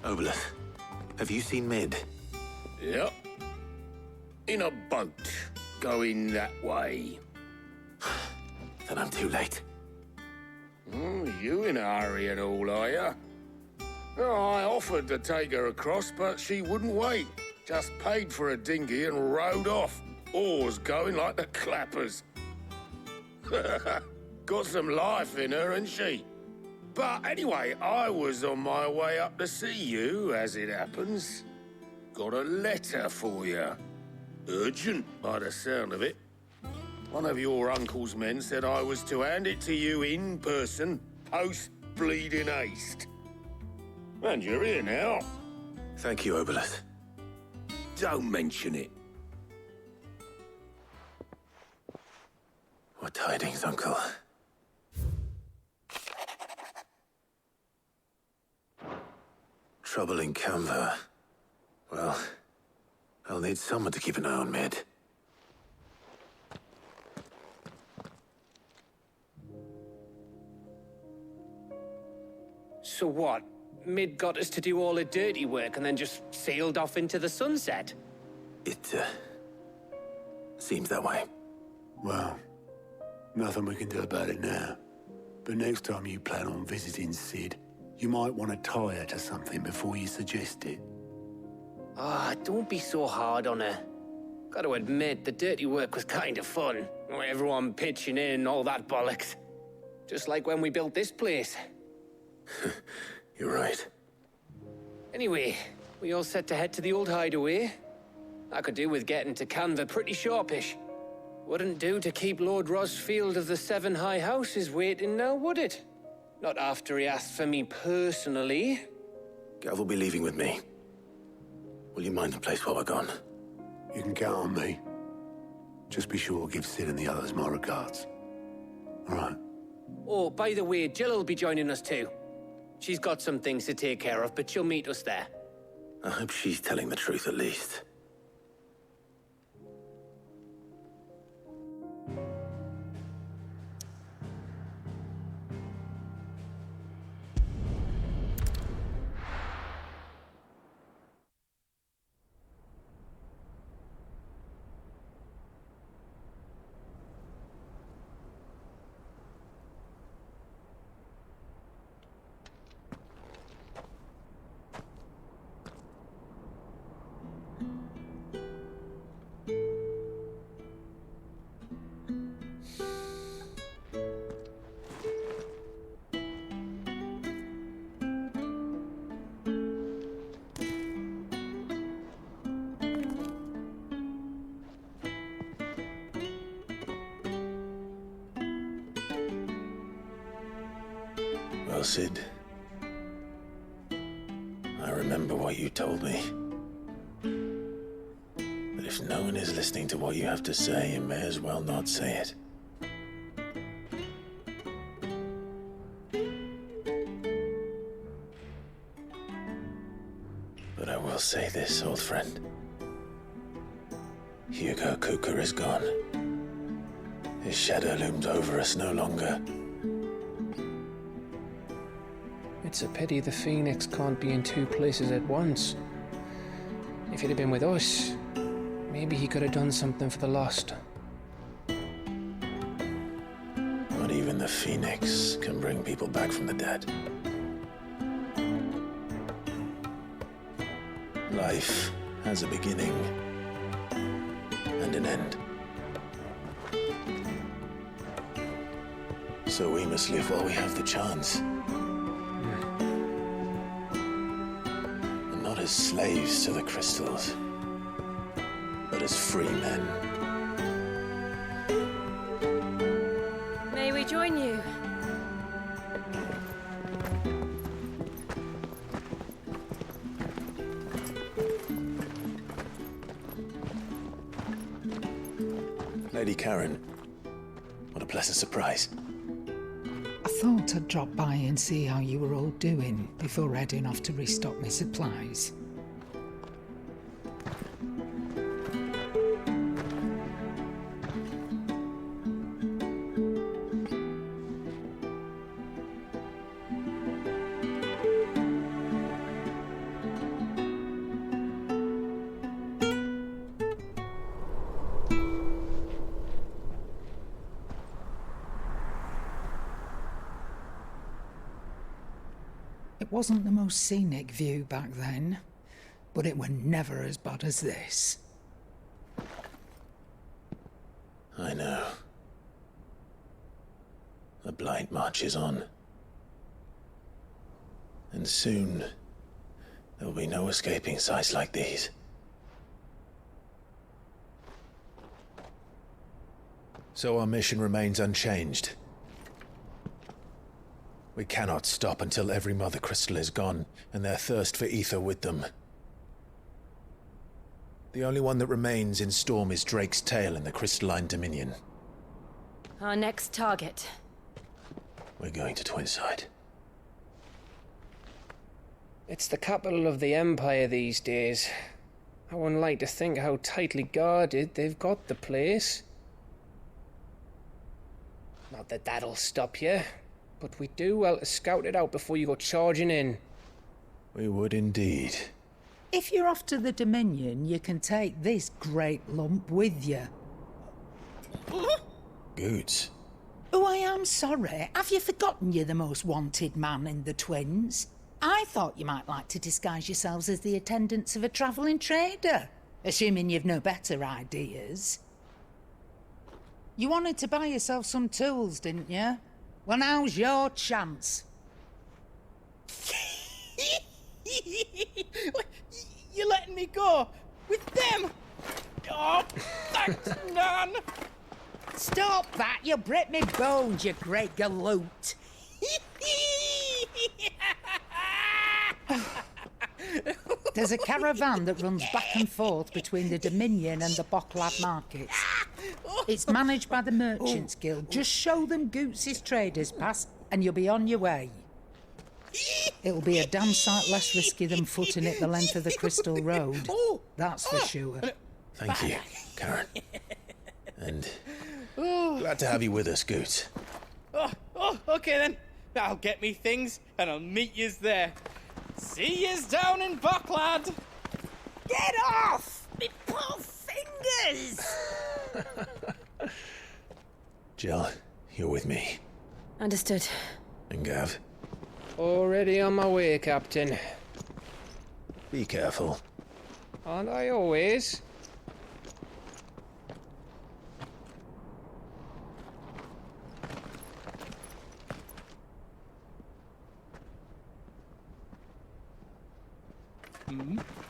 Obeleth, have you seen Mid?
Yep. In a boat, going that way.
Then I'm too late.
You in a hurry and all, are you? Oh, I offered to take her across, but she wouldn't wait. Just paid for a dinghy and rowed off. Oars going like the clappers. Got some life in her, ain't she? But anyway, I was on my way up to see you, as it happens. Got a letter for you. Urgent, by the sound of it. One of your uncle's men said I was to hand it to you in person, post-bleeding haste. And you're here now.
Thank you, Obeleth.
Don't mention it.
What tidings, Uncle? Trouble in Canva. Well, I'll need someone to keep an eye on Mid.
So what? Mid got us to do all the dirty work and then just sailed off into the sunset?
It, seems that way.
Well, nothing we can do about it now. But next time you plan on visiting Sid, you might want to tie her to something before you suggest it.
Ah, don't be so hard on her. Gotta admit, the dirty work was kind of fun. Everyone pitching in, all that bollocks. Just like when we built this place.
You're right.
Anyway, we all set to head to the old hideaway. I could do with getting to Canva pretty sharpish. Wouldn't do to keep Lord Rosfield of the Seven High Houses waiting now, would it? Not after he asked for me personally.
Gav will be leaving with me. Will you mind the place while we're gone?
You can count on me. Just be sure to give Sid and the others my regards. All right.
Oh, by the way, Jill will be joining us too. She's got some things to take care of, but she'll meet us there.
I hope she's telling the truth at least. Well, Sid, I remember what you told me. But if no one is listening to what you have to say, you may as well not say it. But I will say this, old friend. Hugo Kuka is gone. His shadow looms over us no longer.
It's a pity the Phoenix can't be in two places at once. If he'd have been with us, maybe he could have done something for the lost.
Not even the Phoenix can bring people back from the dead. Life has a beginning and an end. So we must live while we have the chance. And not as slaves to the crystals, but as free men.
join you.
Lady Karen, what a pleasant surprise.
I thought I'd drop by and see how you were all doing before heading off to restock my supplies. It wasn't the most scenic view back then, but it were never as bad as this.
I know. The Blight marches on. And soon, there will be no escaping sights like these. So our mission remains unchanged. We cannot stop until every Mother Crystal is gone, and their thirst for ether with them. The only one that remains in Storm is Drake's tail in the Crystalline Dominion.
Our next target.
We're going to Twinside.
It's the capital of the Empire these days. I wouldn't like to think how tightly guarded they've got the place. Not that that'll stop you, but we'd do well to scout it out before you go charging in.
We would indeed.
If you're off to the Dominion, you can take this great lump with you.
Goods.
Oh, I am sorry. Have you forgotten you're the most wanted man in the Twins? I thought you might like to disguise yourselves as the attendants of a travelling trader, assuming you've no better ideas. You wanted to buy yourself some tools, didn't you? Well, now's your chance.
You're letting me go? With them? Oh, thanks, Nan!
Stop that! You'll break me bones, you great galoot! There's a caravan that runs back and forth between the Dominion and the Bocklad markets. It's managed by the Merchants Guild. Just show them Goots' traders pass and you'll be on your way. It'll be a damn sight less risky than footing it the length of the Crystal Road. That's for sure.
Thank you, Karen. And glad to have you with us, Goots.
Okay then. I'll get me things and I'll meet yous there. See yous down in Bocklad.
Get off! Me poor fingers!
Jill, you're with me.
Understood.
And Gav.
Already on my way, Captain.
Be careful.
Aren't I always?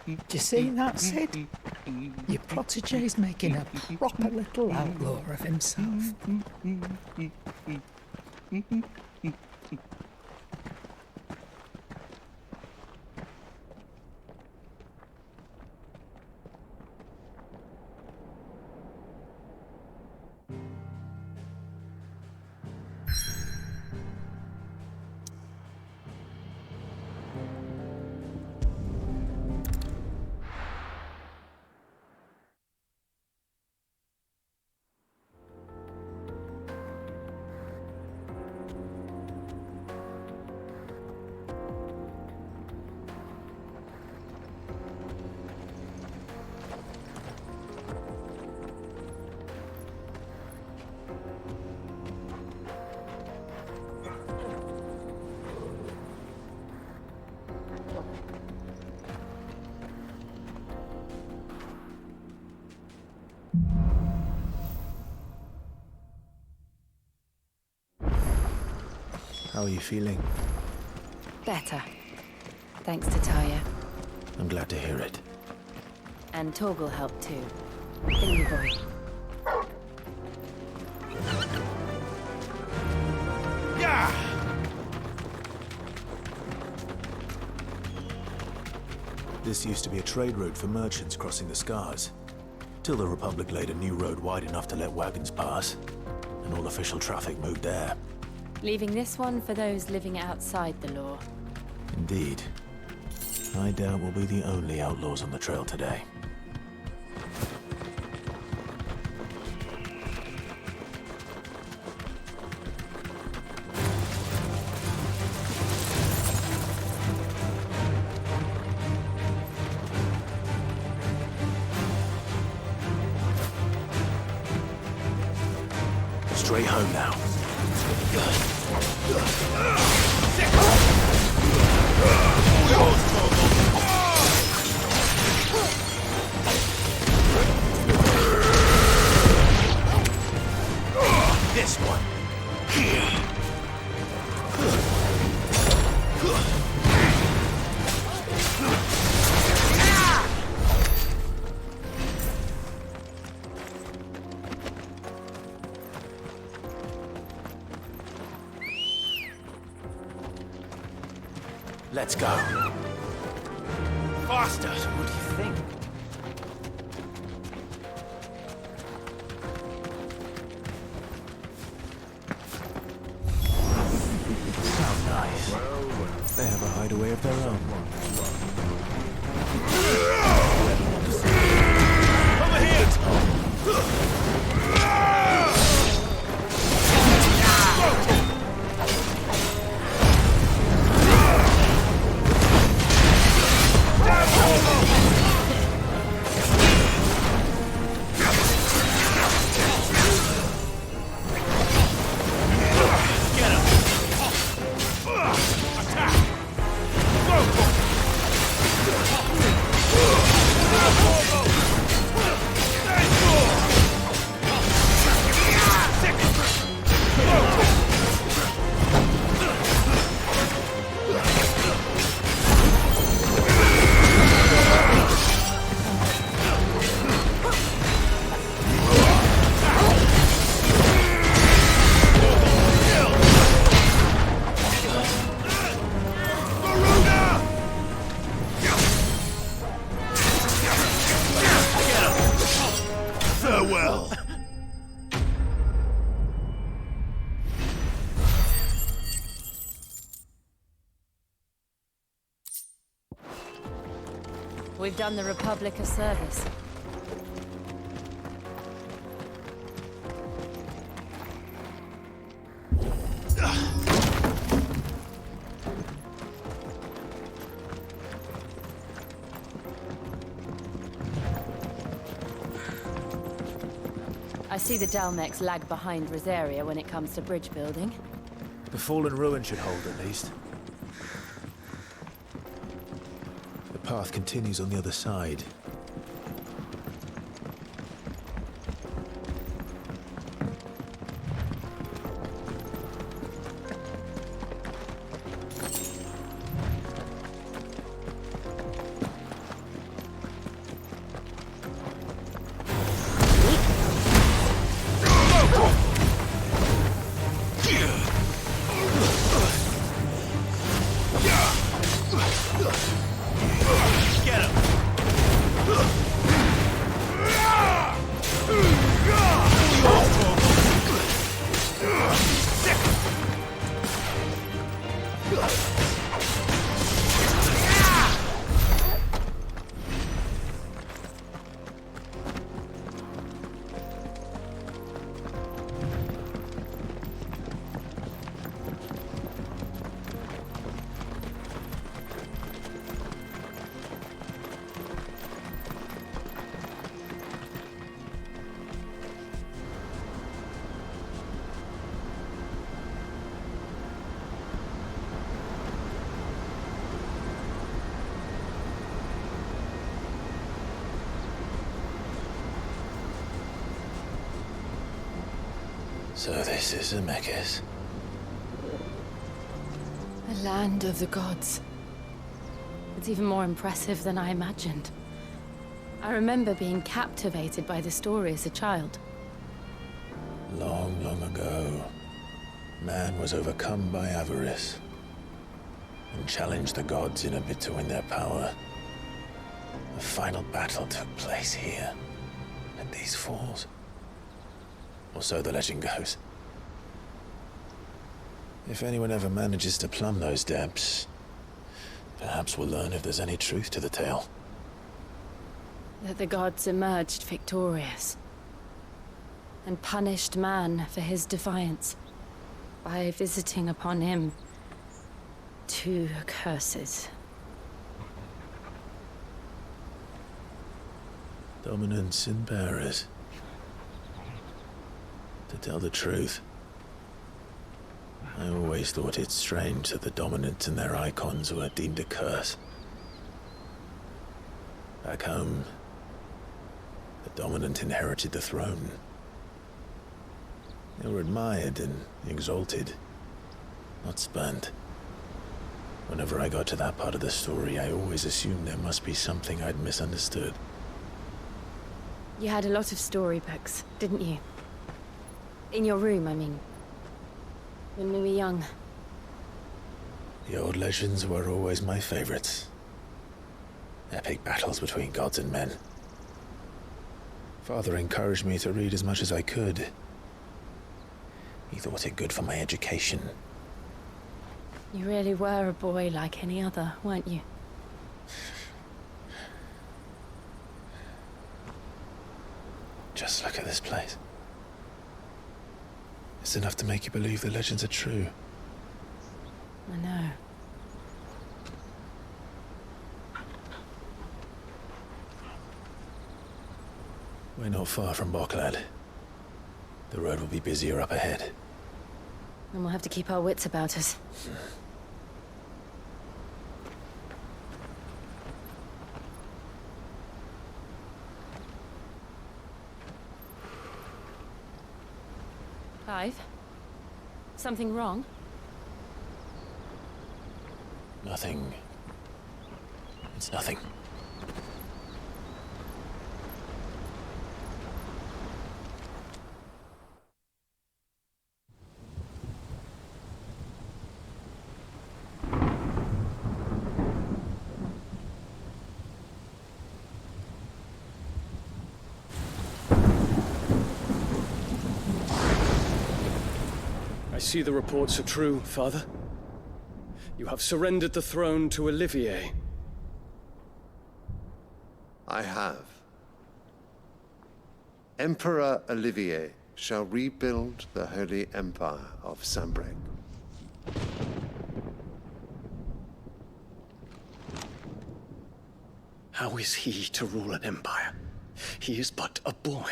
Do you see that, Sid? Your protege's making a proper little outlaw of himself.
How are you feeling?
Better. Thanks to Taya.
I'm glad to hear it.
And Torgal helped too. Thank you, boy.
This used to be a trade route for merchants crossing the Scars, till the Republic laid a new road wide enough to let wagons pass, and all official traffic moved there.
Leaving this one for those living outside the law.
Indeed. I doubt we'll be the only outlaws on the trail today. Straight home now. This one. Let's go. Faster! What do you think? How nice. They have a hideaway of their own. Over here! Farewell.
We've done the Republic a service. I see the Dalmex lag behind Rosaria when it comes to bridge building.
The fallen ruin should hold, at least. The path continues on the other side. So this is Zemeckis.
The land of the gods. It's even more impressive than I imagined. I remember being captivated by the story as a child.
Long, long ago, man was overcome by avarice and challenged the gods in a bid to win their power. The final battle took place here, at these falls. Or so the legend goes. If anyone ever manages to plumb those depths, perhaps we'll learn if there's any truth to the tale.
That the gods emerged victorious and punished man for his defiance by visiting upon him 2 curses.
Dominants and bearers. To tell the truth, I always thought it strange that the dominants and their icons were deemed a curse. Back home, the dominant inherited the throne. They were admired and exalted, not spurned. Whenever I got to that part of the story, I always assumed there must be something I'd misunderstood.
You had a lot of storybooks, didn't you? In your room, I mean. When we were young.
The old legends were always my favorites. Epic battles between gods and men. Father encouraged me to read as much as I could. He thought it good for my education.
You really were a boy like any other, weren't you?
Just look at this place. It's enough to make you believe the legends are true.
I know.
We're not far from Boklad. The road will be busier up ahead.
And we'll have to keep our wits about us. Clive? Something wrong?
Nothing. It's nothing.
I see the reports are true, Father. You have surrendered the throne to Olivier.
I have. Emperor Olivier shall rebuild the Holy Empire of Sanbreque.
How is he to rule an empire? He is but a boy.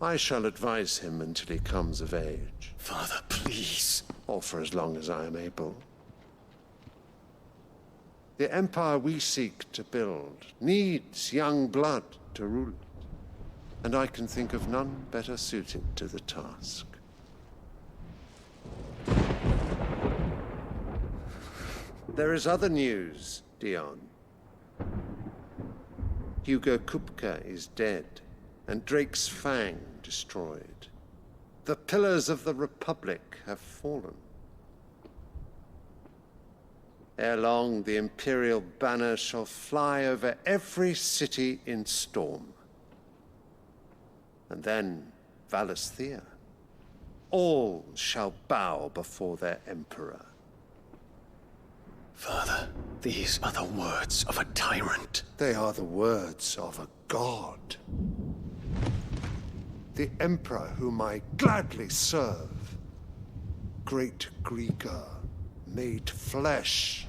I shall advise him until he comes of age.
Father, please.
Or for as long as I am able. The empire we seek to build needs young blood to rule it, and I can think of none better suited to the task. There is other news, Dion. Hugo Kupka is dead, and Drake's Fang destroyed. The pillars of the Republic have fallen. Ere long, the Imperial banner shall fly over every city in Storm. And then, Valisthea. All shall bow before their Emperor.
Father, these are the words of a tyrant.
They are the words of a god. The Emperor whom I gladly serve. Great Greeker, made flesh.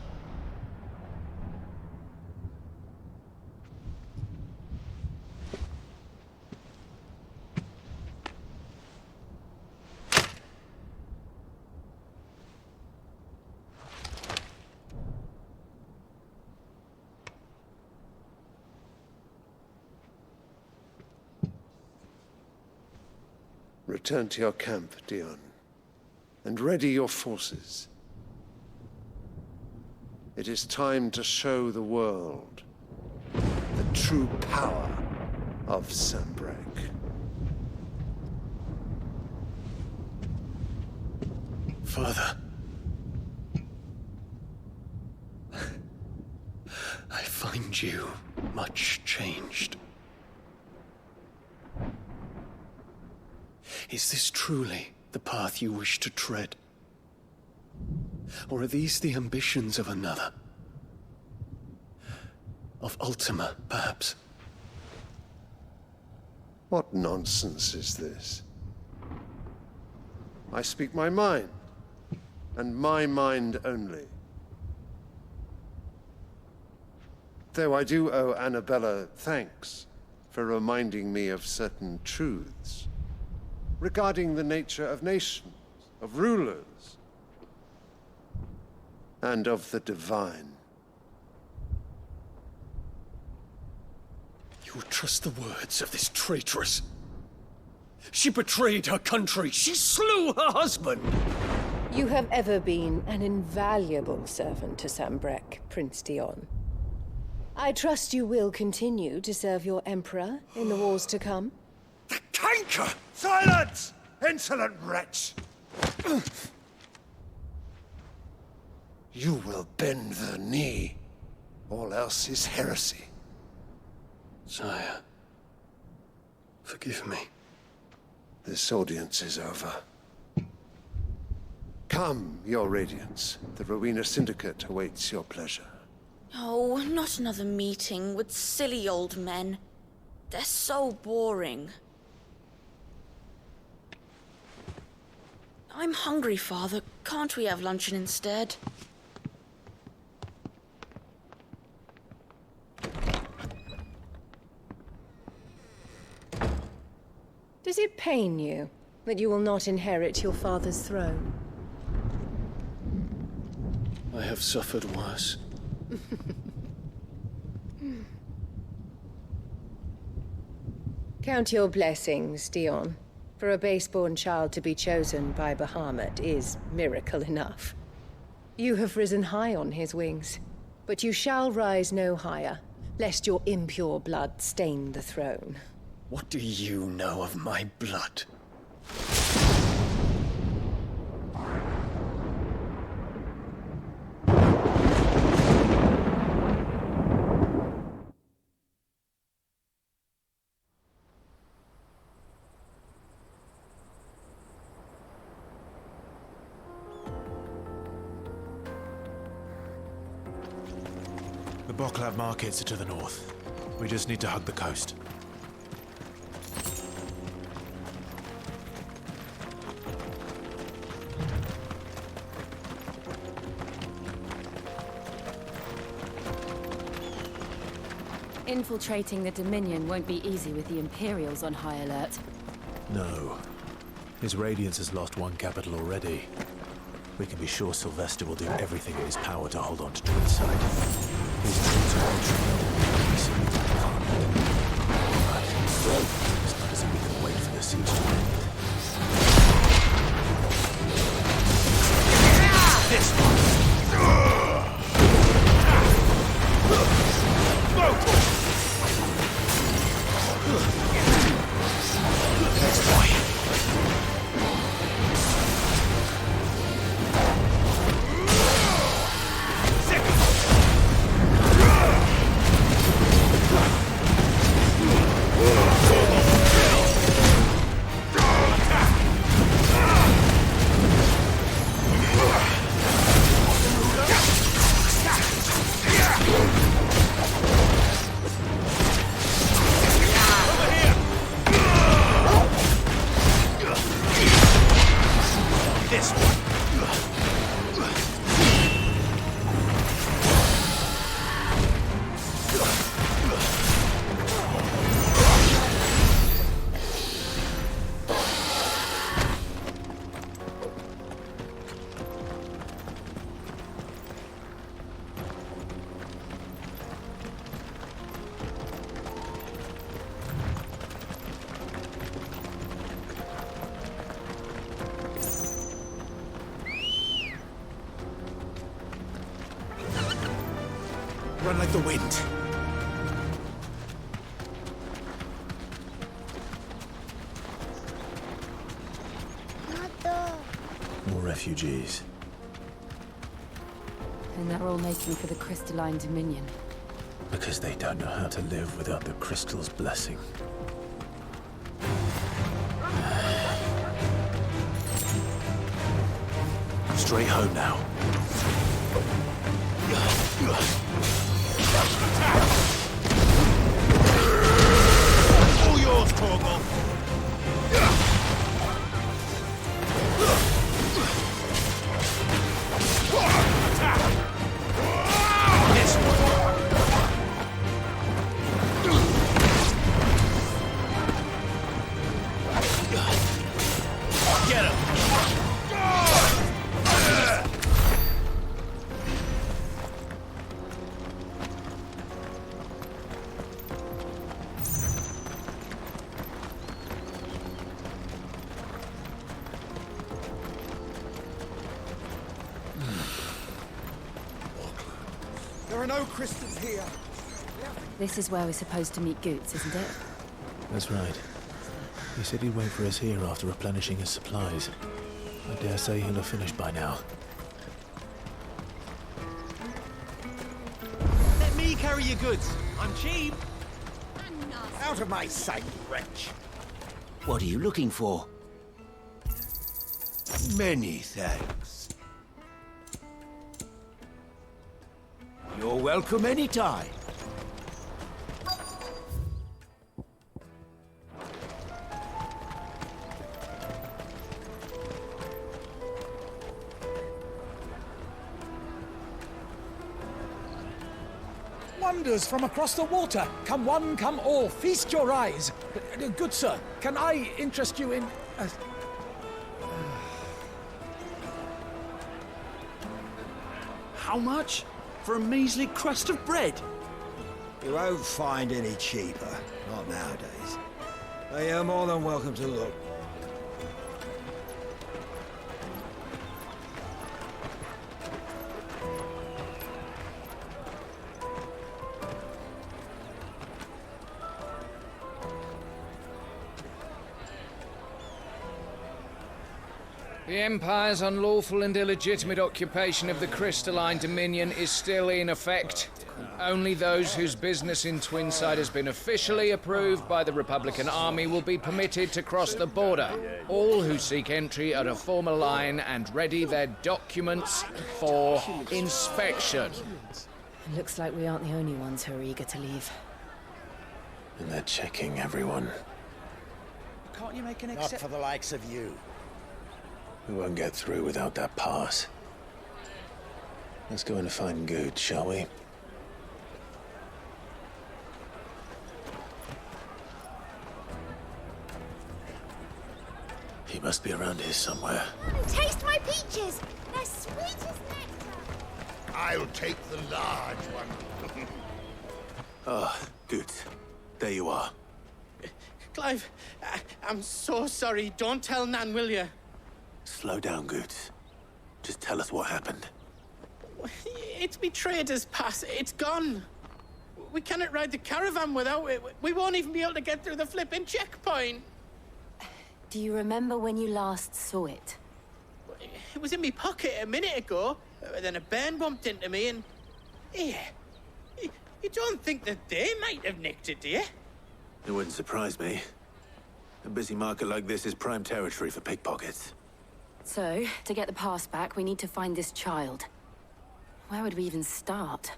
Return to your camp, Dion, and ready your forces. It is time to show the world the true power of Sanbreque.
Father. I find you much changed. Is this truly the path you wish to tread? Or are these the ambitions of another? Of Ultima, perhaps?
What nonsense is this? I speak my mind, and my mind only. Though I do owe Annabella thanks for reminding me of certain truths regarding the nature of nations, of rulers, and of the divine.
You will trust the words of this traitress? She betrayed her country. She slew her husband.
You have ever been an invaluable servant to Sambrek, Prince Dion. I trust you will continue to serve your Emperor in the wars to come.
The canker! Silence! Insolent wretch! You will bend the knee. All else is heresy.
Sire, forgive me.
This audience is over. Come, your Radiance. The Rowena Syndicate awaits your pleasure.
Oh, not another meeting with silly old men. They're so boring. I'm hungry, Father. Can't we have luncheon instead?
Does it pain you that you will not inherit your father's throne?
I have suffered worse.
Count your blessings, Dion. For a base-born child to be chosen by Bahamut is miracle enough. You have risen high on his wings, but you shall rise no higher, lest your impure blood stain the throne.
What do you know of my blood?
The Boklav markets are to the north. We just need to hug the coast.
Infiltrating the Dominion won't be easy with the Imperials on high alert.
No. His Radiance has lost one capital already. We can be sure Sylvester will do everything in his power to hold on to Twinside. He's true to Ultra. He's it's not as if we can wait for the siege to end. This one! Run like the wind. More refugees.
And they're all making for the Crystalline Dominion.
Because they don't know how to live without the crystal's blessing. Straight home now.
All yours, Torgal. This one. Get him.
There are no crystals here.
This is where we're supposed to meet Goots, isn't it?
That's right. He said he'd wait for us here after replenishing his supplies. I dare say he'll have finished by now.
Let me carry your goods. I'm cheap. Out of my sight, wretch.
What are you looking for?
Many thanks. You're welcome anytime.
Wonders from across the water. Come one, come all. Feast your eyes. Good sir, can I interest you in...
How much? For a measly crust of bread? You won't find any cheaper. Not nowadays. But you're more than welcome to look.
The Empire's unlawful and illegitimate occupation of the crystalline dominion is still in effect. Only those whose business in Twinside has been officially approved by the Republican Army will be permitted to cross the border. All who seek entry are to form a line and ready their documents for inspection.
It looks like we aren't the only ones who are eager to leave.
And they're checking everyone.
Can't you make an exception? Not for the likes of you.
We won't get through without that pass. Let's go and find Good, shall we? He must be around here somewhere.
Taste my peaches! They're sweet as nectar!
I'll take the large one.
Ah, Good. There you are.
Clive, I'm so sorry. Don't tell Nan, will you?
Slow down, Good. Just tell us what happened.
It's betrayed us, Pass. It's gone. We cannot ride the caravan without it. We won't even be able to get through the flipping checkpoint.
Do you remember when you last saw it?
It was in my pocket a minute ago. Then a bairn bumped into me and... Yeah. You don't think that they might have nicked it, do you?
It wouldn't surprise me. A busy market like this is prime territory for pickpockets.
So, to get the pass back, we need to find this child. Where would we even start?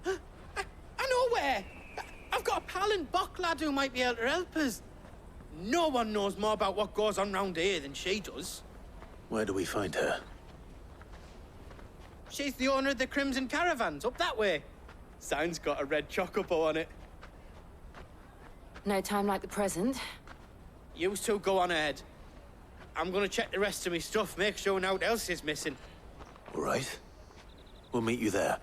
I know where! I've got a pal in Buck lad who might be able to help us. No one knows more about what goes on round here than she does.
Where do we find her?
She's the owner of the Crimson Caravans, up that way. Sign's got a red chocobo on it.
No time like the present.
You two go on ahead. I'm gonna check the rest of my stuff, make sure nothing else is missing.
All right. We'll meet you there.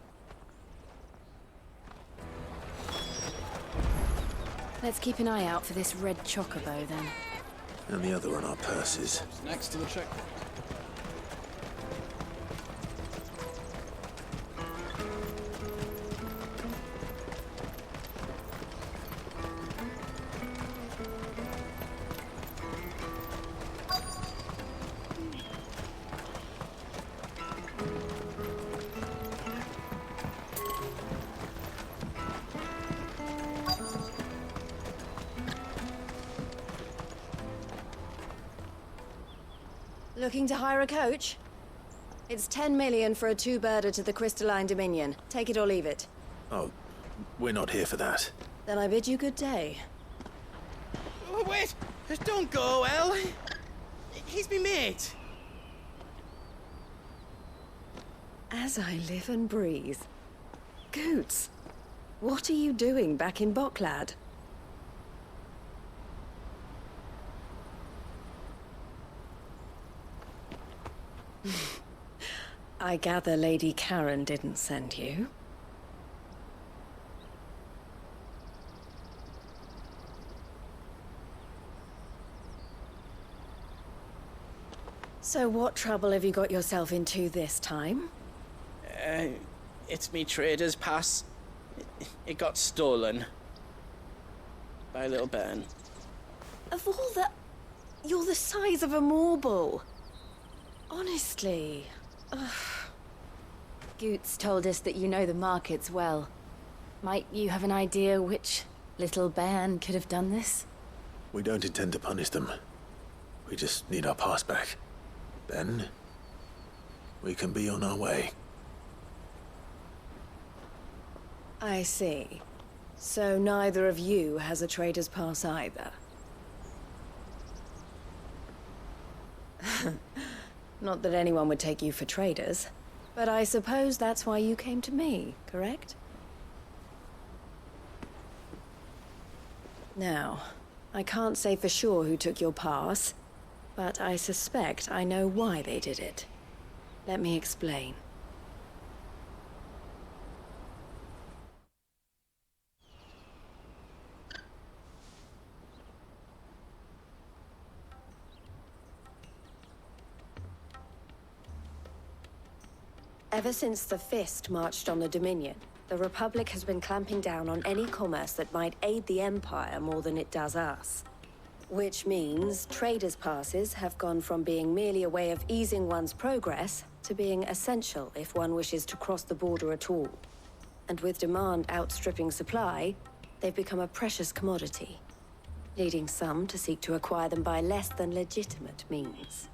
Let's keep an eye out for this red chocobo, then.
And the other on our purses.
Next to the checkpoint.
Looking to hire a coach? It's 10 million for a two-birder to the Crystalline Dominion. Take it or leave it.
Oh, we're not here for that.
Then I bid you good day.
Oh, wait! Don't go, El. He's me mate.
As I live and breathe. Goots, what are you doing back in Bocklad? I gather Lady Karen didn't send you. So what trouble have you got yourself into this time?
It's me trader's pass. It got stolen. By a little bairn.
Of all the... You're the size of a marble. Honestly. Ugh. Goots told us that you know the markets well. Might you have an idea which little bairn could have done this?
We don't intend to punish them. We just need our pass back. Then, we can be on our way.
I see. So neither of you has a trader's pass either. Not that anyone would take you for traders, but I suppose that's why you came to me, correct? Now, I can't say for sure who took your pass, but I suspect I know why they did it. Let me explain. Ever since the Fist marched on the Dominion, the Republic has been clamping down on any commerce that might aid the Empire more than it does us. Which means traders' passes have gone from being merely a way of easing one's progress to being essential if one wishes to cross the border at all. And with demand outstripping supply, they've become a precious commodity, leading some to seek to acquire them by less than legitimate means.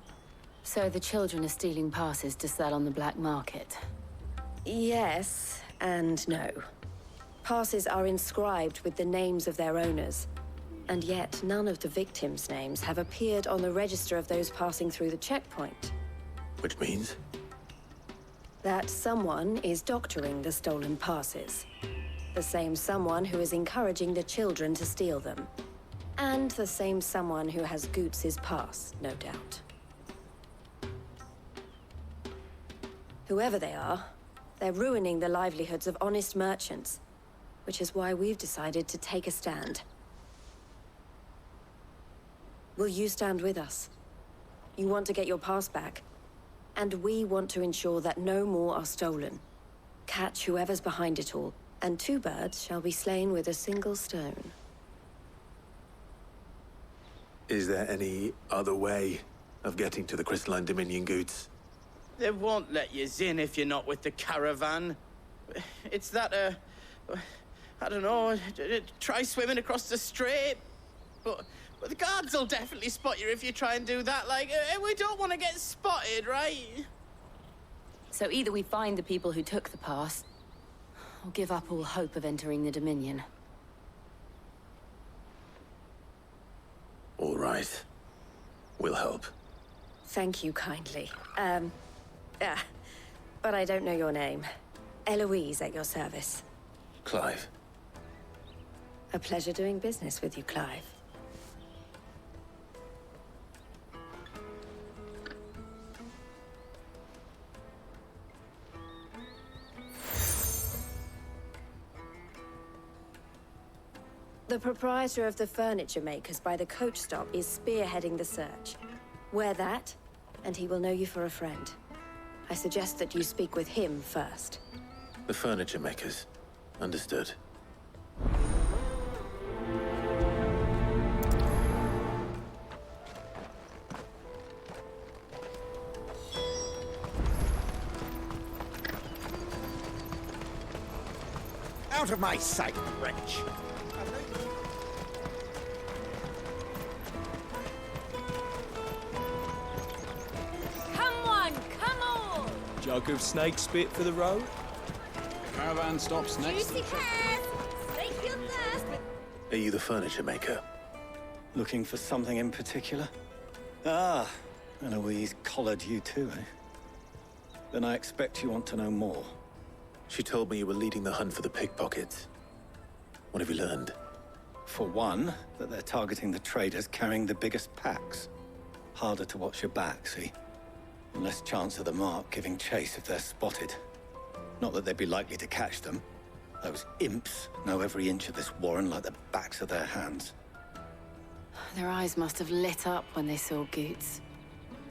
So the children are stealing passes to sell on the black market?
Yes, and no. Passes are inscribed with the names of their owners, and yet none of the victims' names have appeared on the register of those passing through the checkpoint.
Which means?
That someone is doctoring the stolen passes. The same someone who is encouraging the children to steal them. And the same someone who has Goots' pass, no doubt. Whoever they are, they're ruining the livelihoods of honest merchants, which is why we've decided to take a stand. Will you stand with us? You want to get your pass back, and we want to ensure that no more are stolen. Catch whoever's behind it all, and two birds shall be slain with a single stone.
Is there any other way of getting to the Crystalline Dominion, Goots?
They won't let you in if you're not with the caravan. It's that, I don't know, try swimming across the strait. But the guards will definitely spot you if you try and do that. Like, we don't want to get spotted, right?
So either we find the people who took the pass, or give up all hope of entering the Dominion.
All right. We'll help.
Thank you kindly. But I don't know your name. Eloise at your service.
Clive.
A pleasure doing business with you, Clive. The proprietor of the furniture makers by the coach stop is spearheading the search. Wear that, and he will know you for a friend. I suggest that you speak with him first.
The furniture makers. Understood.
Out of my sight, wretch!
Jug of snake spit for the road?
Caravan stops next.
Juicy pears! Take your thirst!
Are you the furniture maker?
Looking for something in particular? Ah, Eloise collared you too, eh? Then I expect you want to know more.
She told me you were leading the hunt for the pickpockets. What have you learned?
For one, that they're targeting the traders carrying the biggest packs. Harder to watch your back, see? And less chance of the mark giving chase if they're spotted. Not that they'd be likely to catch them. Those imps know every inch of this warren like the backs of their hands.
Their eyes must have lit up when they saw Goots.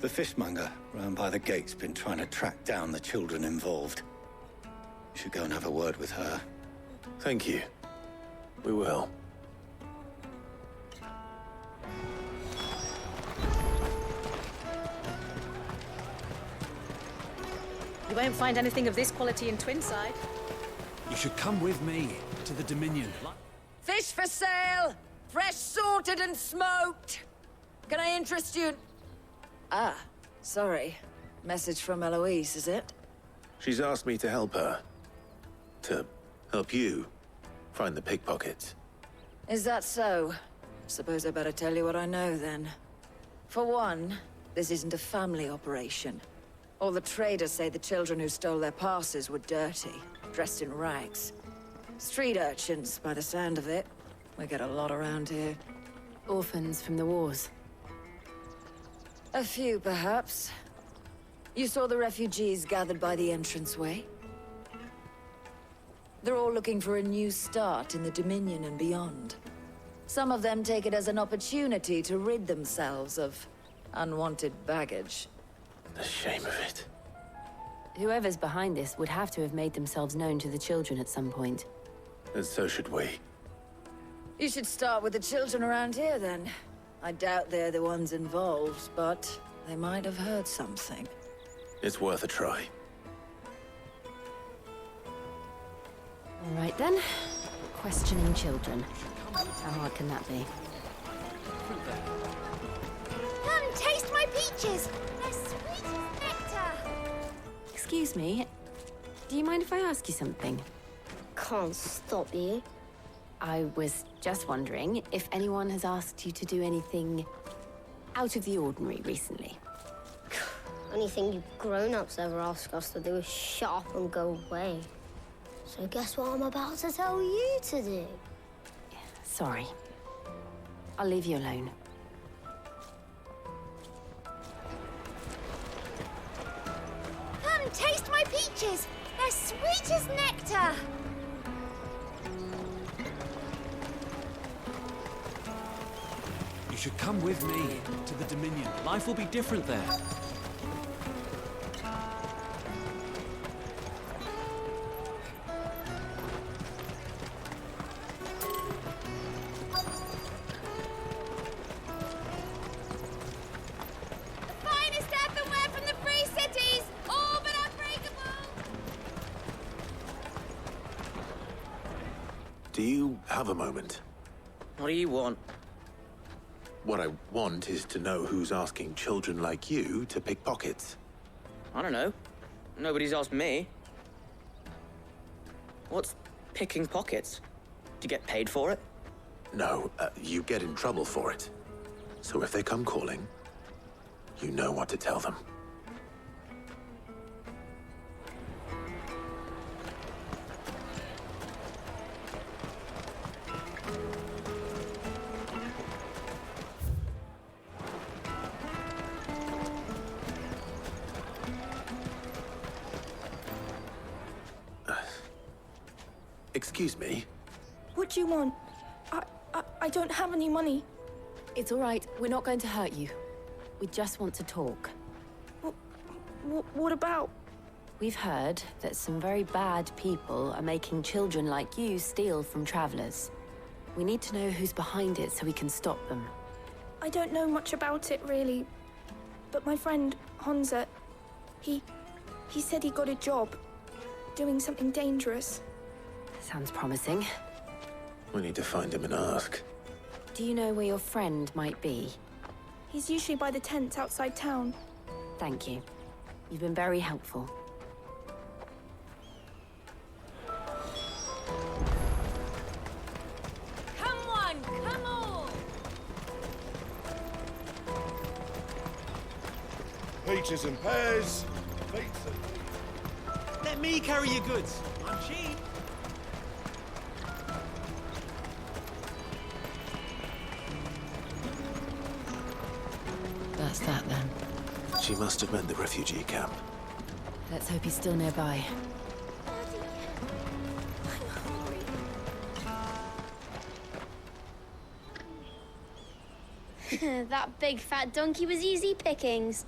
The fishmonger round by the gate's been trying to track down the children involved. You should go and have a word with her.
Thank you. We will.
You won't find anything of this quality in Twinside.
You should come with me to the Dominion.
Fish for sale! Fresh sorted and smoked! Can I interest you in... Ah, sorry. Message from Eloise, is it?
She's asked me to help her. To help you find the pickpockets.
Is that so? Suppose I better tell you what I know, then. For one, this isn't a family operation. All the traders say the children who stole their passes were dirty, dressed in rags. Street urchins, by the sound of it. We get a lot around here.
Orphans from the wars.
A few, perhaps. You saw the refugees gathered by the entranceway? They're all looking for a new start in the Dominion and beyond. Some of them take it as an opportunity to rid themselves of unwanted baggage.
The shame of it.
Whoever's behind this would have to have made themselves known to the children at some point.
And so should we.
You should start with the children around here, then. I doubt they're the ones involved, but they might have heard something.
It's worth a try.
All right, then. Questioning children. How hard can that be?
Come, taste my peaches! They're sweet as nectar!
Excuse me. Do you mind if I ask you something?
Can't stop you.
I was just wondering if anyone has asked you to do anything out of the ordinary recently.
Anything you grown-ups ever ask us to do is shut up and go away. So guess what I'm about to tell you to do?
Sorry. I'll leave you alone.
Come, taste my peaches! They're sweet as nectar!
You should come with me to the Dominion. Life will be different there.
The finest earthenware from the Free Cities! All but unbreakable!
Do you have a moment?
What do you want?
What I want is to know who's asking children like you to pick pockets.
I don't know. Nobody's asked me. What's picking pockets? Do you get paid for it?
No, you get in trouble for it. So if they come calling, you know what to tell them. Excuse me?
What do you want? I don't have any money.
It's all right. We're not going to hurt you. We just want to talk.
What about?
We've heard that some very bad people are making children like you steal from travelers. We need to know who's behind it so we can stop them.
I don't know much about it, really. But my friend, Honza, he said he got a job doing something dangerous.
Sounds promising.
We need to find him and ask.
Do you know where your friend might be?
He's usually by the tents outside town.
Thank you. You've been very helpful.
peaches and pears.
Let me carry your goods. I'm cheap.
That's that then.
She must have meant the refugee camp.
Let's hope he's still nearby.
That big fat donkey was easy pickings.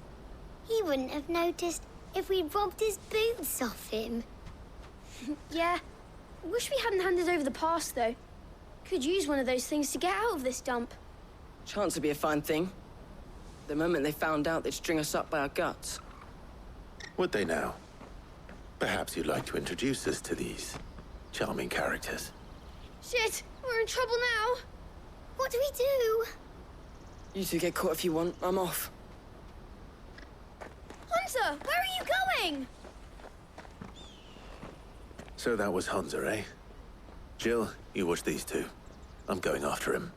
He wouldn't have noticed if we'd robbed his boots off him.
Yeah. Wish we hadn't handed over the pass, though. Could use one of those things to get out of this dump.
Chance would be a fine thing. The moment they found out, they'd string us up by our guts.
Would they now? Perhaps you'd like to introduce us to these charming characters.
Shit, we're in trouble now.
What do we do?
You two get caught if you want. I'm off.
Hunter, where are you going?
So that was Hunter, eh? Jill, you watch these two. I'm going after him.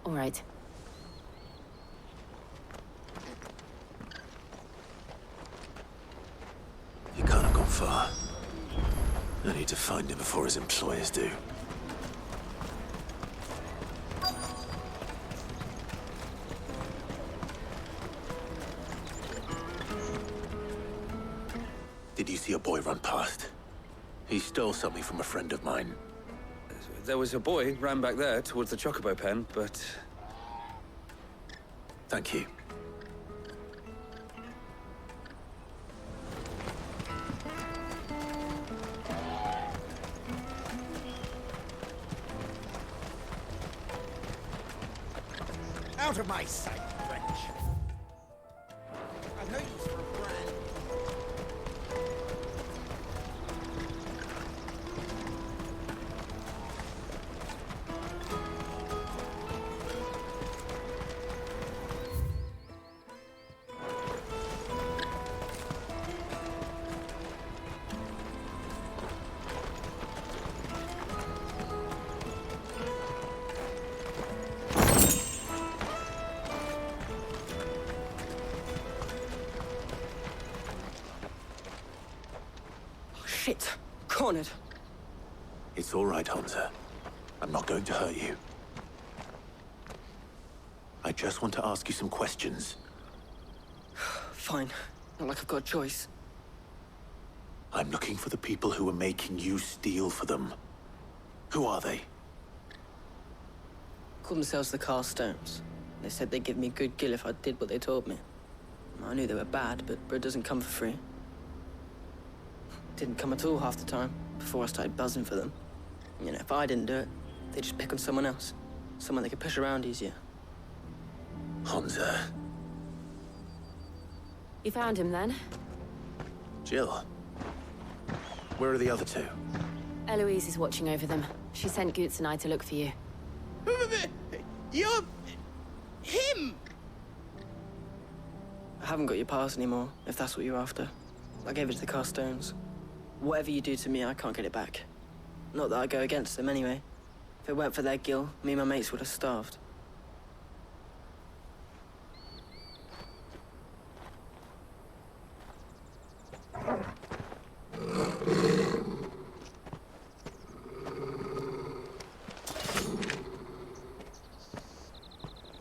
All right.
He can't have gone far. I need to find him before his employers do. Did you see a boy run past? He stole something from a friend of mine.
There was a boy ran back there towards the chocobo pen, but...
Thank you.
Out of my sight, wench. I've no use for a brand.
Shit. Cornered.
It's all right, Hunter. I'm not going to hurt you. I just want to ask you some questions.
Fine. Not like I've got a choice.
I'm looking for the people who are making you steal for them. Who are they?
Called themselves the Carstones. They said they'd give me good gill if I did what they told me. I knew they were bad, but bread doesn't come for free. Didn't come at all half the time, before I started buzzing for them. You know, if I didn't do it, they'd just pick on someone else. Someone they could push around easier.
Hunter.
You found him then?
Jill. Where are the other two?
Eloise is watching over them. She sent Goots and I to look for you.
You're... him! I haven't got your pass anymore, if that's what you're after. I gave it to the Carstones. Whatever you do to me, I can't get it back. Not that I go against them anyway. If it weren't for their gill, me and my mates would have starved.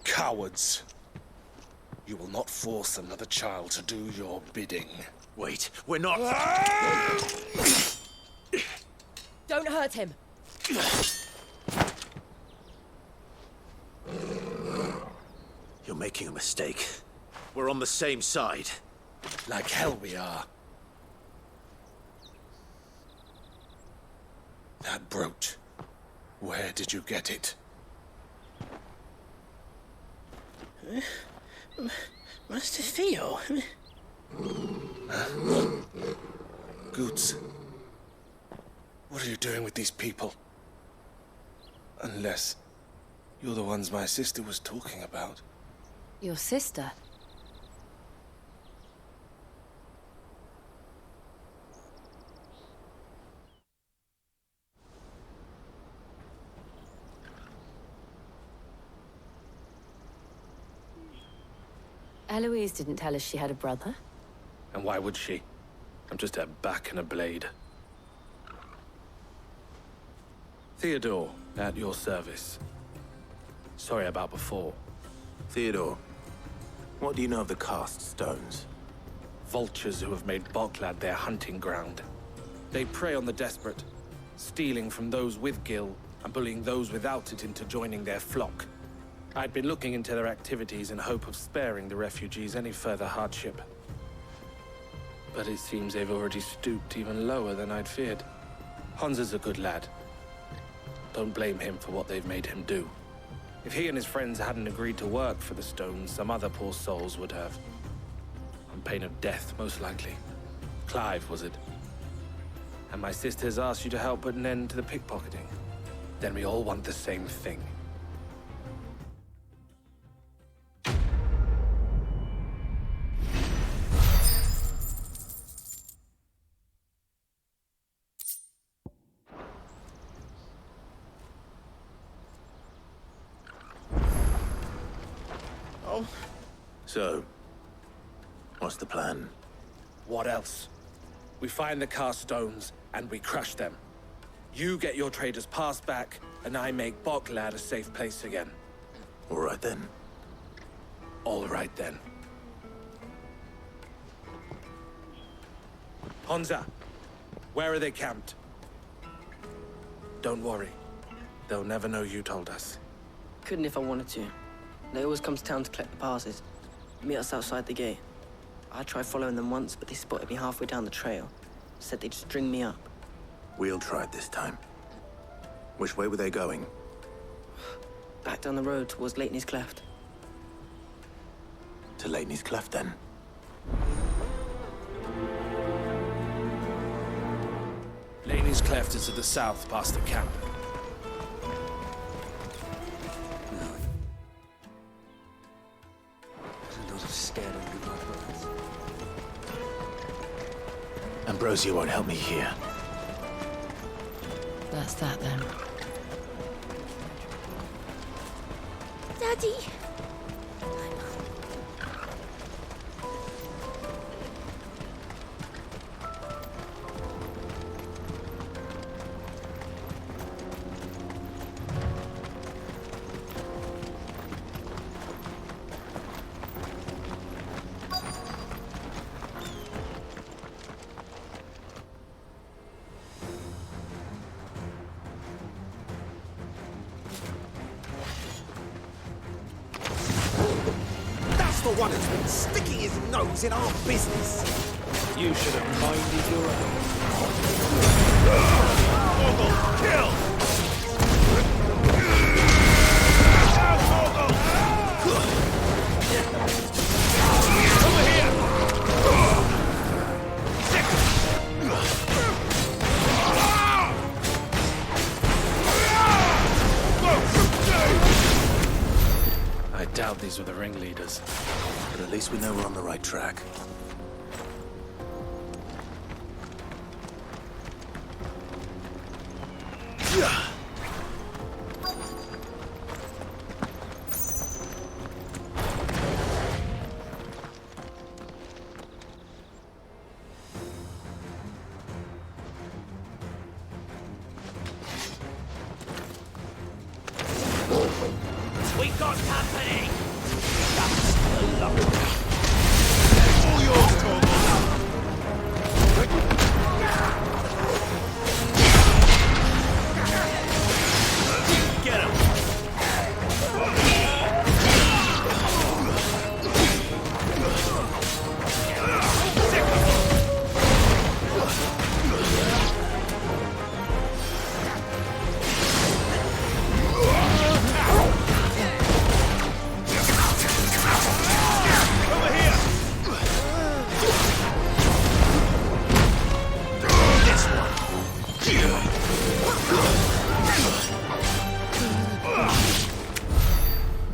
Cowards. You will not force another child to do your bidding.
Wait, we're not...
Don't hurt him.
You're making a mistake. We're on the same side.
Like hell we are. That brooch. Where did you get it?
Master Theo?
Goots. What are you doing with these people? Unless you're the ones my sister was talking about.
Your sister? Eloise didn't tell us she had a brother.
And why would she? I'm just her back and a blade. Theodore, at your service. Sorry about before.
Theodore, what do you know of the cast stones?
Vultures who have made Boklad their hunting ground. They prey on the desperate, stealing from those with gil and bullying those without it into joining their flock. I'd been looking into their activities in hope of sparing the refugees any further hardship. But it seems they've already stooped even lower than I'd feared. Hans is a good lad. Don't blame him for what they've made him do. If he and his friends hadn't agreed to work for the stones, some other poor souls would have. On pain of death, most likely. Clive, was it? And my sisters asked you to help put an end to the pickpocketing. Then we all want the same thing.
So, what's the plan?
What else? We find the cast stones, and we crush them. You get your traders' pass back, and I make Boklad a safe place again.
All right then.
All right then. Honza, where are they camped? Don't worry. They'll never know you told us.
Couldn't if I wanted to. They always come to town to collect the passes. Meet us outside the gate. I tried following them once, but they spotted me halfway down the trail. Said they'd string me up.
We'll try it this time. Which way were they going?
Back down the road towards Leighton's Cleft.
To Leighton's Cleft, then?
Leighton's Cleft is to the south, past the camp.
Ambrosia won't help me here.
That's that then.
Daddy!
The one who's been sticking his nose in our business.
You should have minded your own.
Kill!
I doubt these were the ringleaders.
But at least we know we're on the right track.
We got company! Get him!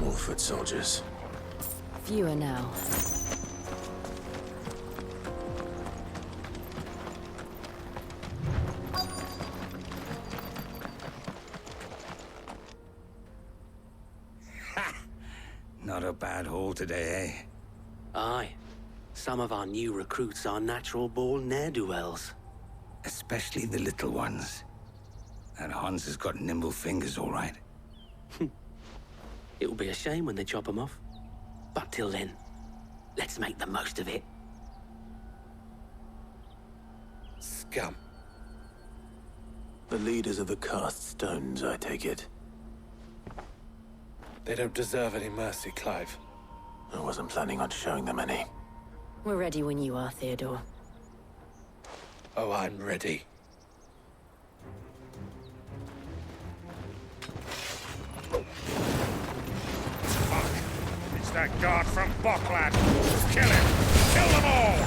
More foot soldiers.
Fewer now.
Not a bad haul today, eh?
Aye.
some of our new recruits are natural-born ne'er-do-wells.
Especially the little ones. That Hans has got nimble fingers, all right.
It will be a shame when they chop them off. But till then, let's make the most of it.
Scum.
The leaders of the cast stones, I take it.
They don't deserve any mercy, Clive.
I wasn't planning on showing them any.
We're ready when you are, Theodore.
Oh, I'm ready.
Fuck! It's that guard from Bokland! Kill him! Kill them all!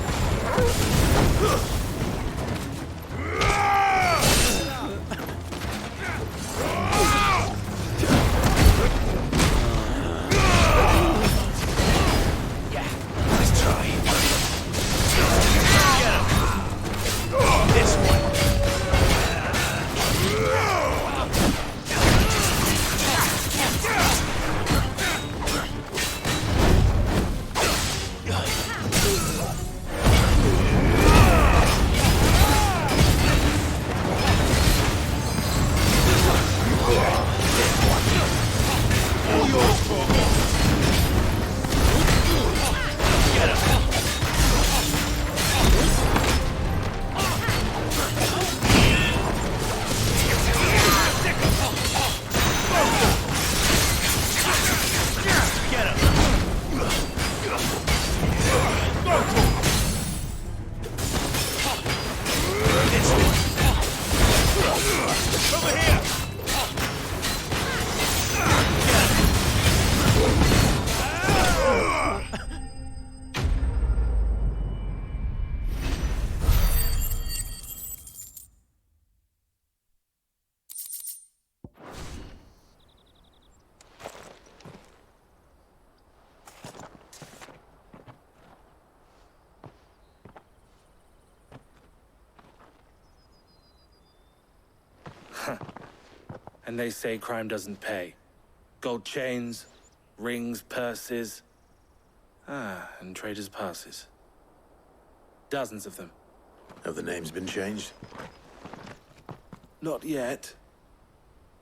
And they say crime doesn't pay. Gold chains, rings, purses. And traders' passes. Dozens of them.
Have the names been changed?
Not yet.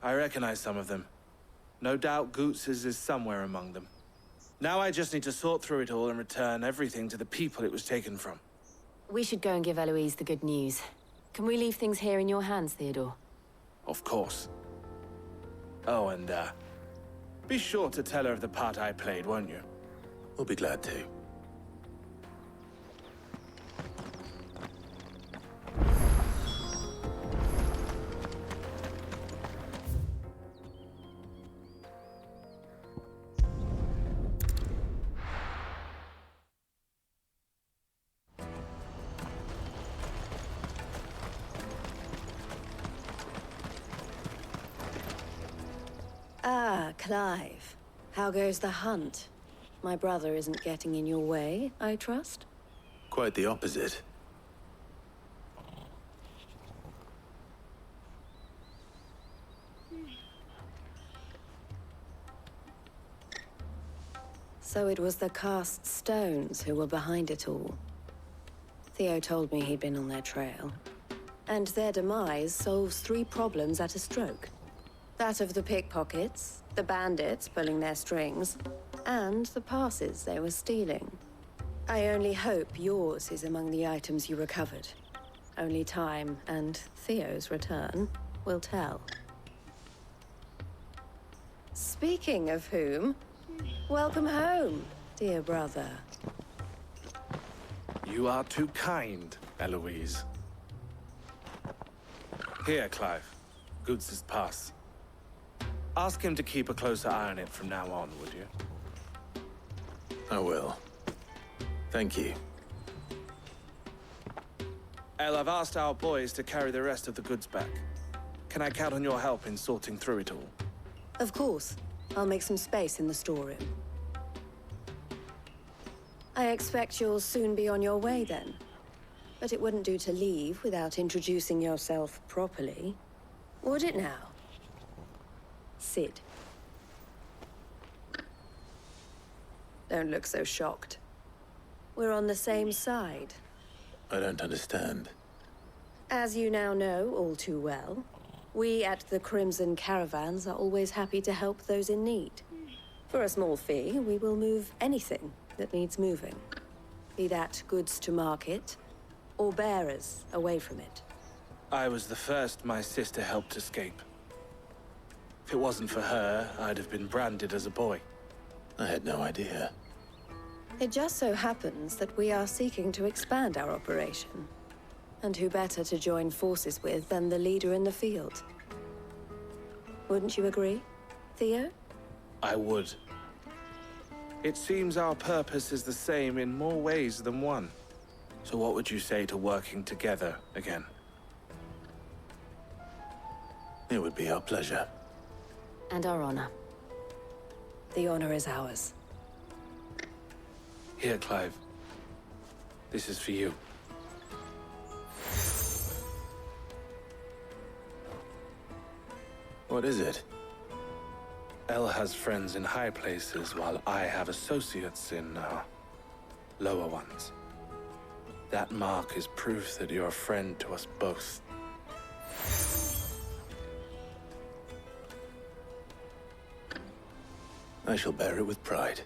I recognize some of them. No doubt Goots's is somewhere among them. Now I just need to sort through it all and return everything to the people it was taken from.
We should go and give Eloise the good news. Can we leave things here in your hands, Theodore?
Of course. Oh, and, be sure to tell her of the part I played, won't you?
We'll be glad to.
Ah, Clive. How goes the hunt? My brother isn't getting in your way, I trust?
Quite the opposite.
So it was the cast stones who were behind it all. Theo told me he'd been on their trail. And their demise solves 3 problems at a stroke. That of the pickpockets, the bandits pulling their strings, and the passes they were stealing. I only hope yours is among the items you recovered. Only time and Theo's return will tell. Speaking of whom, welcome home, dear brother.
You are too kind, Eloise. Here, Clive. Goots's pass. Ask him to keep a closer eye on it from now on, would you?
I will. Thank you.
El, I've asked our boys to carry the rest of the goods back. Can I count on your help in sorting through it all?
Of course. I'll make some space in the storeroom. I expect you'll soon be on your way then. But it wouldn't do to leave without introducing yourself properly. Would it now? Sid. Don't look so shocked. We're on the same side.
I don't understand.
As you now know all too well, we at the Crimson Caravans are always happy to help those in need. For a small fee, we will move anything that needs moving. Be that goods to market, or bearers away from it.
I was the first my sister helped escape. If it wasn't for her, I'd have been branded as a boy.
I had no idea.
It just so happens that we are seeking to expand our operation. And who better to join forces with than the leader in the field? Wouldn't you agree, Theo?
I would. It seems our purpose is the same in more ways than one. So what would you say to working together again?
It would be our pleasure.
And our honor. The honor is ours.
Here, Clive. This is for you.
What is it?
Elle has friends in high places, while I have associates in, lower ones. That mark is proof that you're a friend to us both.
I shall bear it with pride.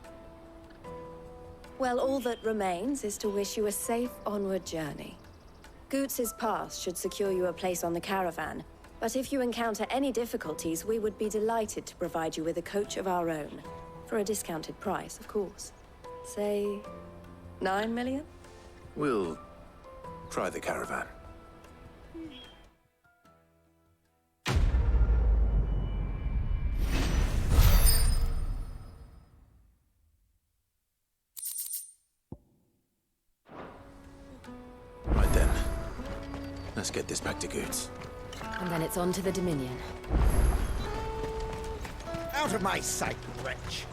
Well, all that remains is to wish you a safe onward journey. Goots's pass should secure you a place on the caravan, but if you encounter any difficulties, we would be delighted to provide you with a coach of our own. For a discounted price, of course. Say, 9 million?
We'll try the caravan. Right then. Let's get this back to Goots.
And then it's on to the Dominion.
Out of my sight, wretch!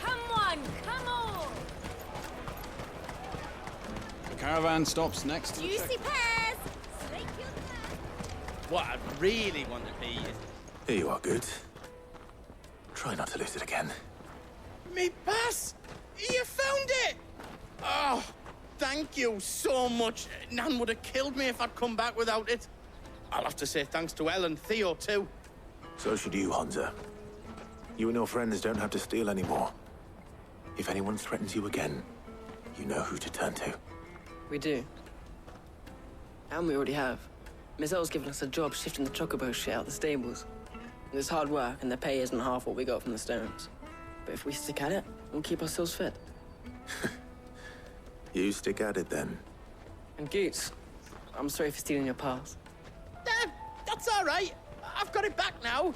Come on, come on!
The caravan stops next to the
Juicy pears!
What I really want to be is...
Here you are, Goots. Try not to lose it again.
Me pass! You found it! Oh, thank you so much. Nan would have killed me if I'd come back without it. I'll have to say thanks to Elle and Theo, too.
So should you, Hansa. You and your friends don't have to steal anymore. If anyone threatens you again, you know who to turn to.
We do. And we already have. Miss Elle's given us a job shifting the chocobo shit out the stables. It's hard work, and the pay isn't half what we got from the Stones. But if we stick at it, we'll keep ourselves fit.
You stick at it, then.
And Goots, I'm sorry for stealing your pass.
That's all right. I've got it back now.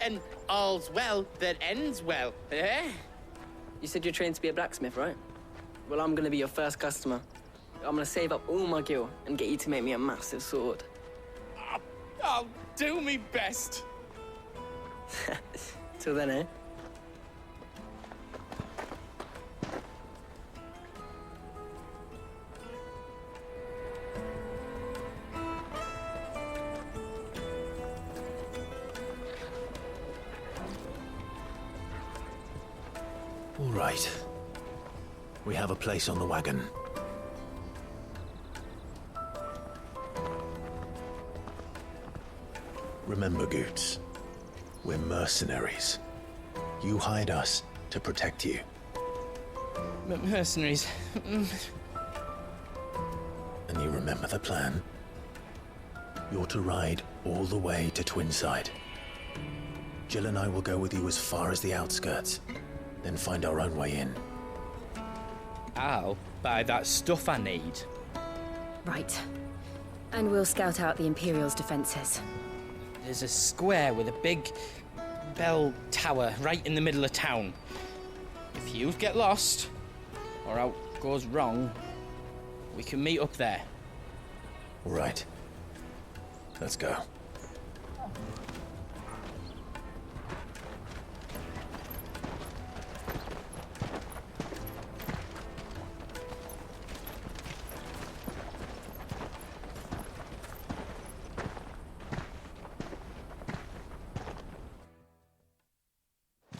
And all's well that ends well, eh?
You said you're trained to be a blacksmith, right? Well, I'm gonna be your first customer. I'm gonna save up all my gil and get you to make me a massive sword.
I'll do me best.
Till then, eh?
All right. We have a place on the wagon. Remember, Goots, we're mercenaries. You hired us to protect you.
Mercenaries.
And you remember the plan? You're to ride all the way to Twinside. Jill and I will go with you as far as the outskirts, then find our own way in.
I'll buy that stuff I need.
Right. And we'll scout out the Imperial's defenses.
There's a square with a big bell tower right in the middle of town. If you get lost, or out goes wrong, we can meet up there.
All right. Let's go.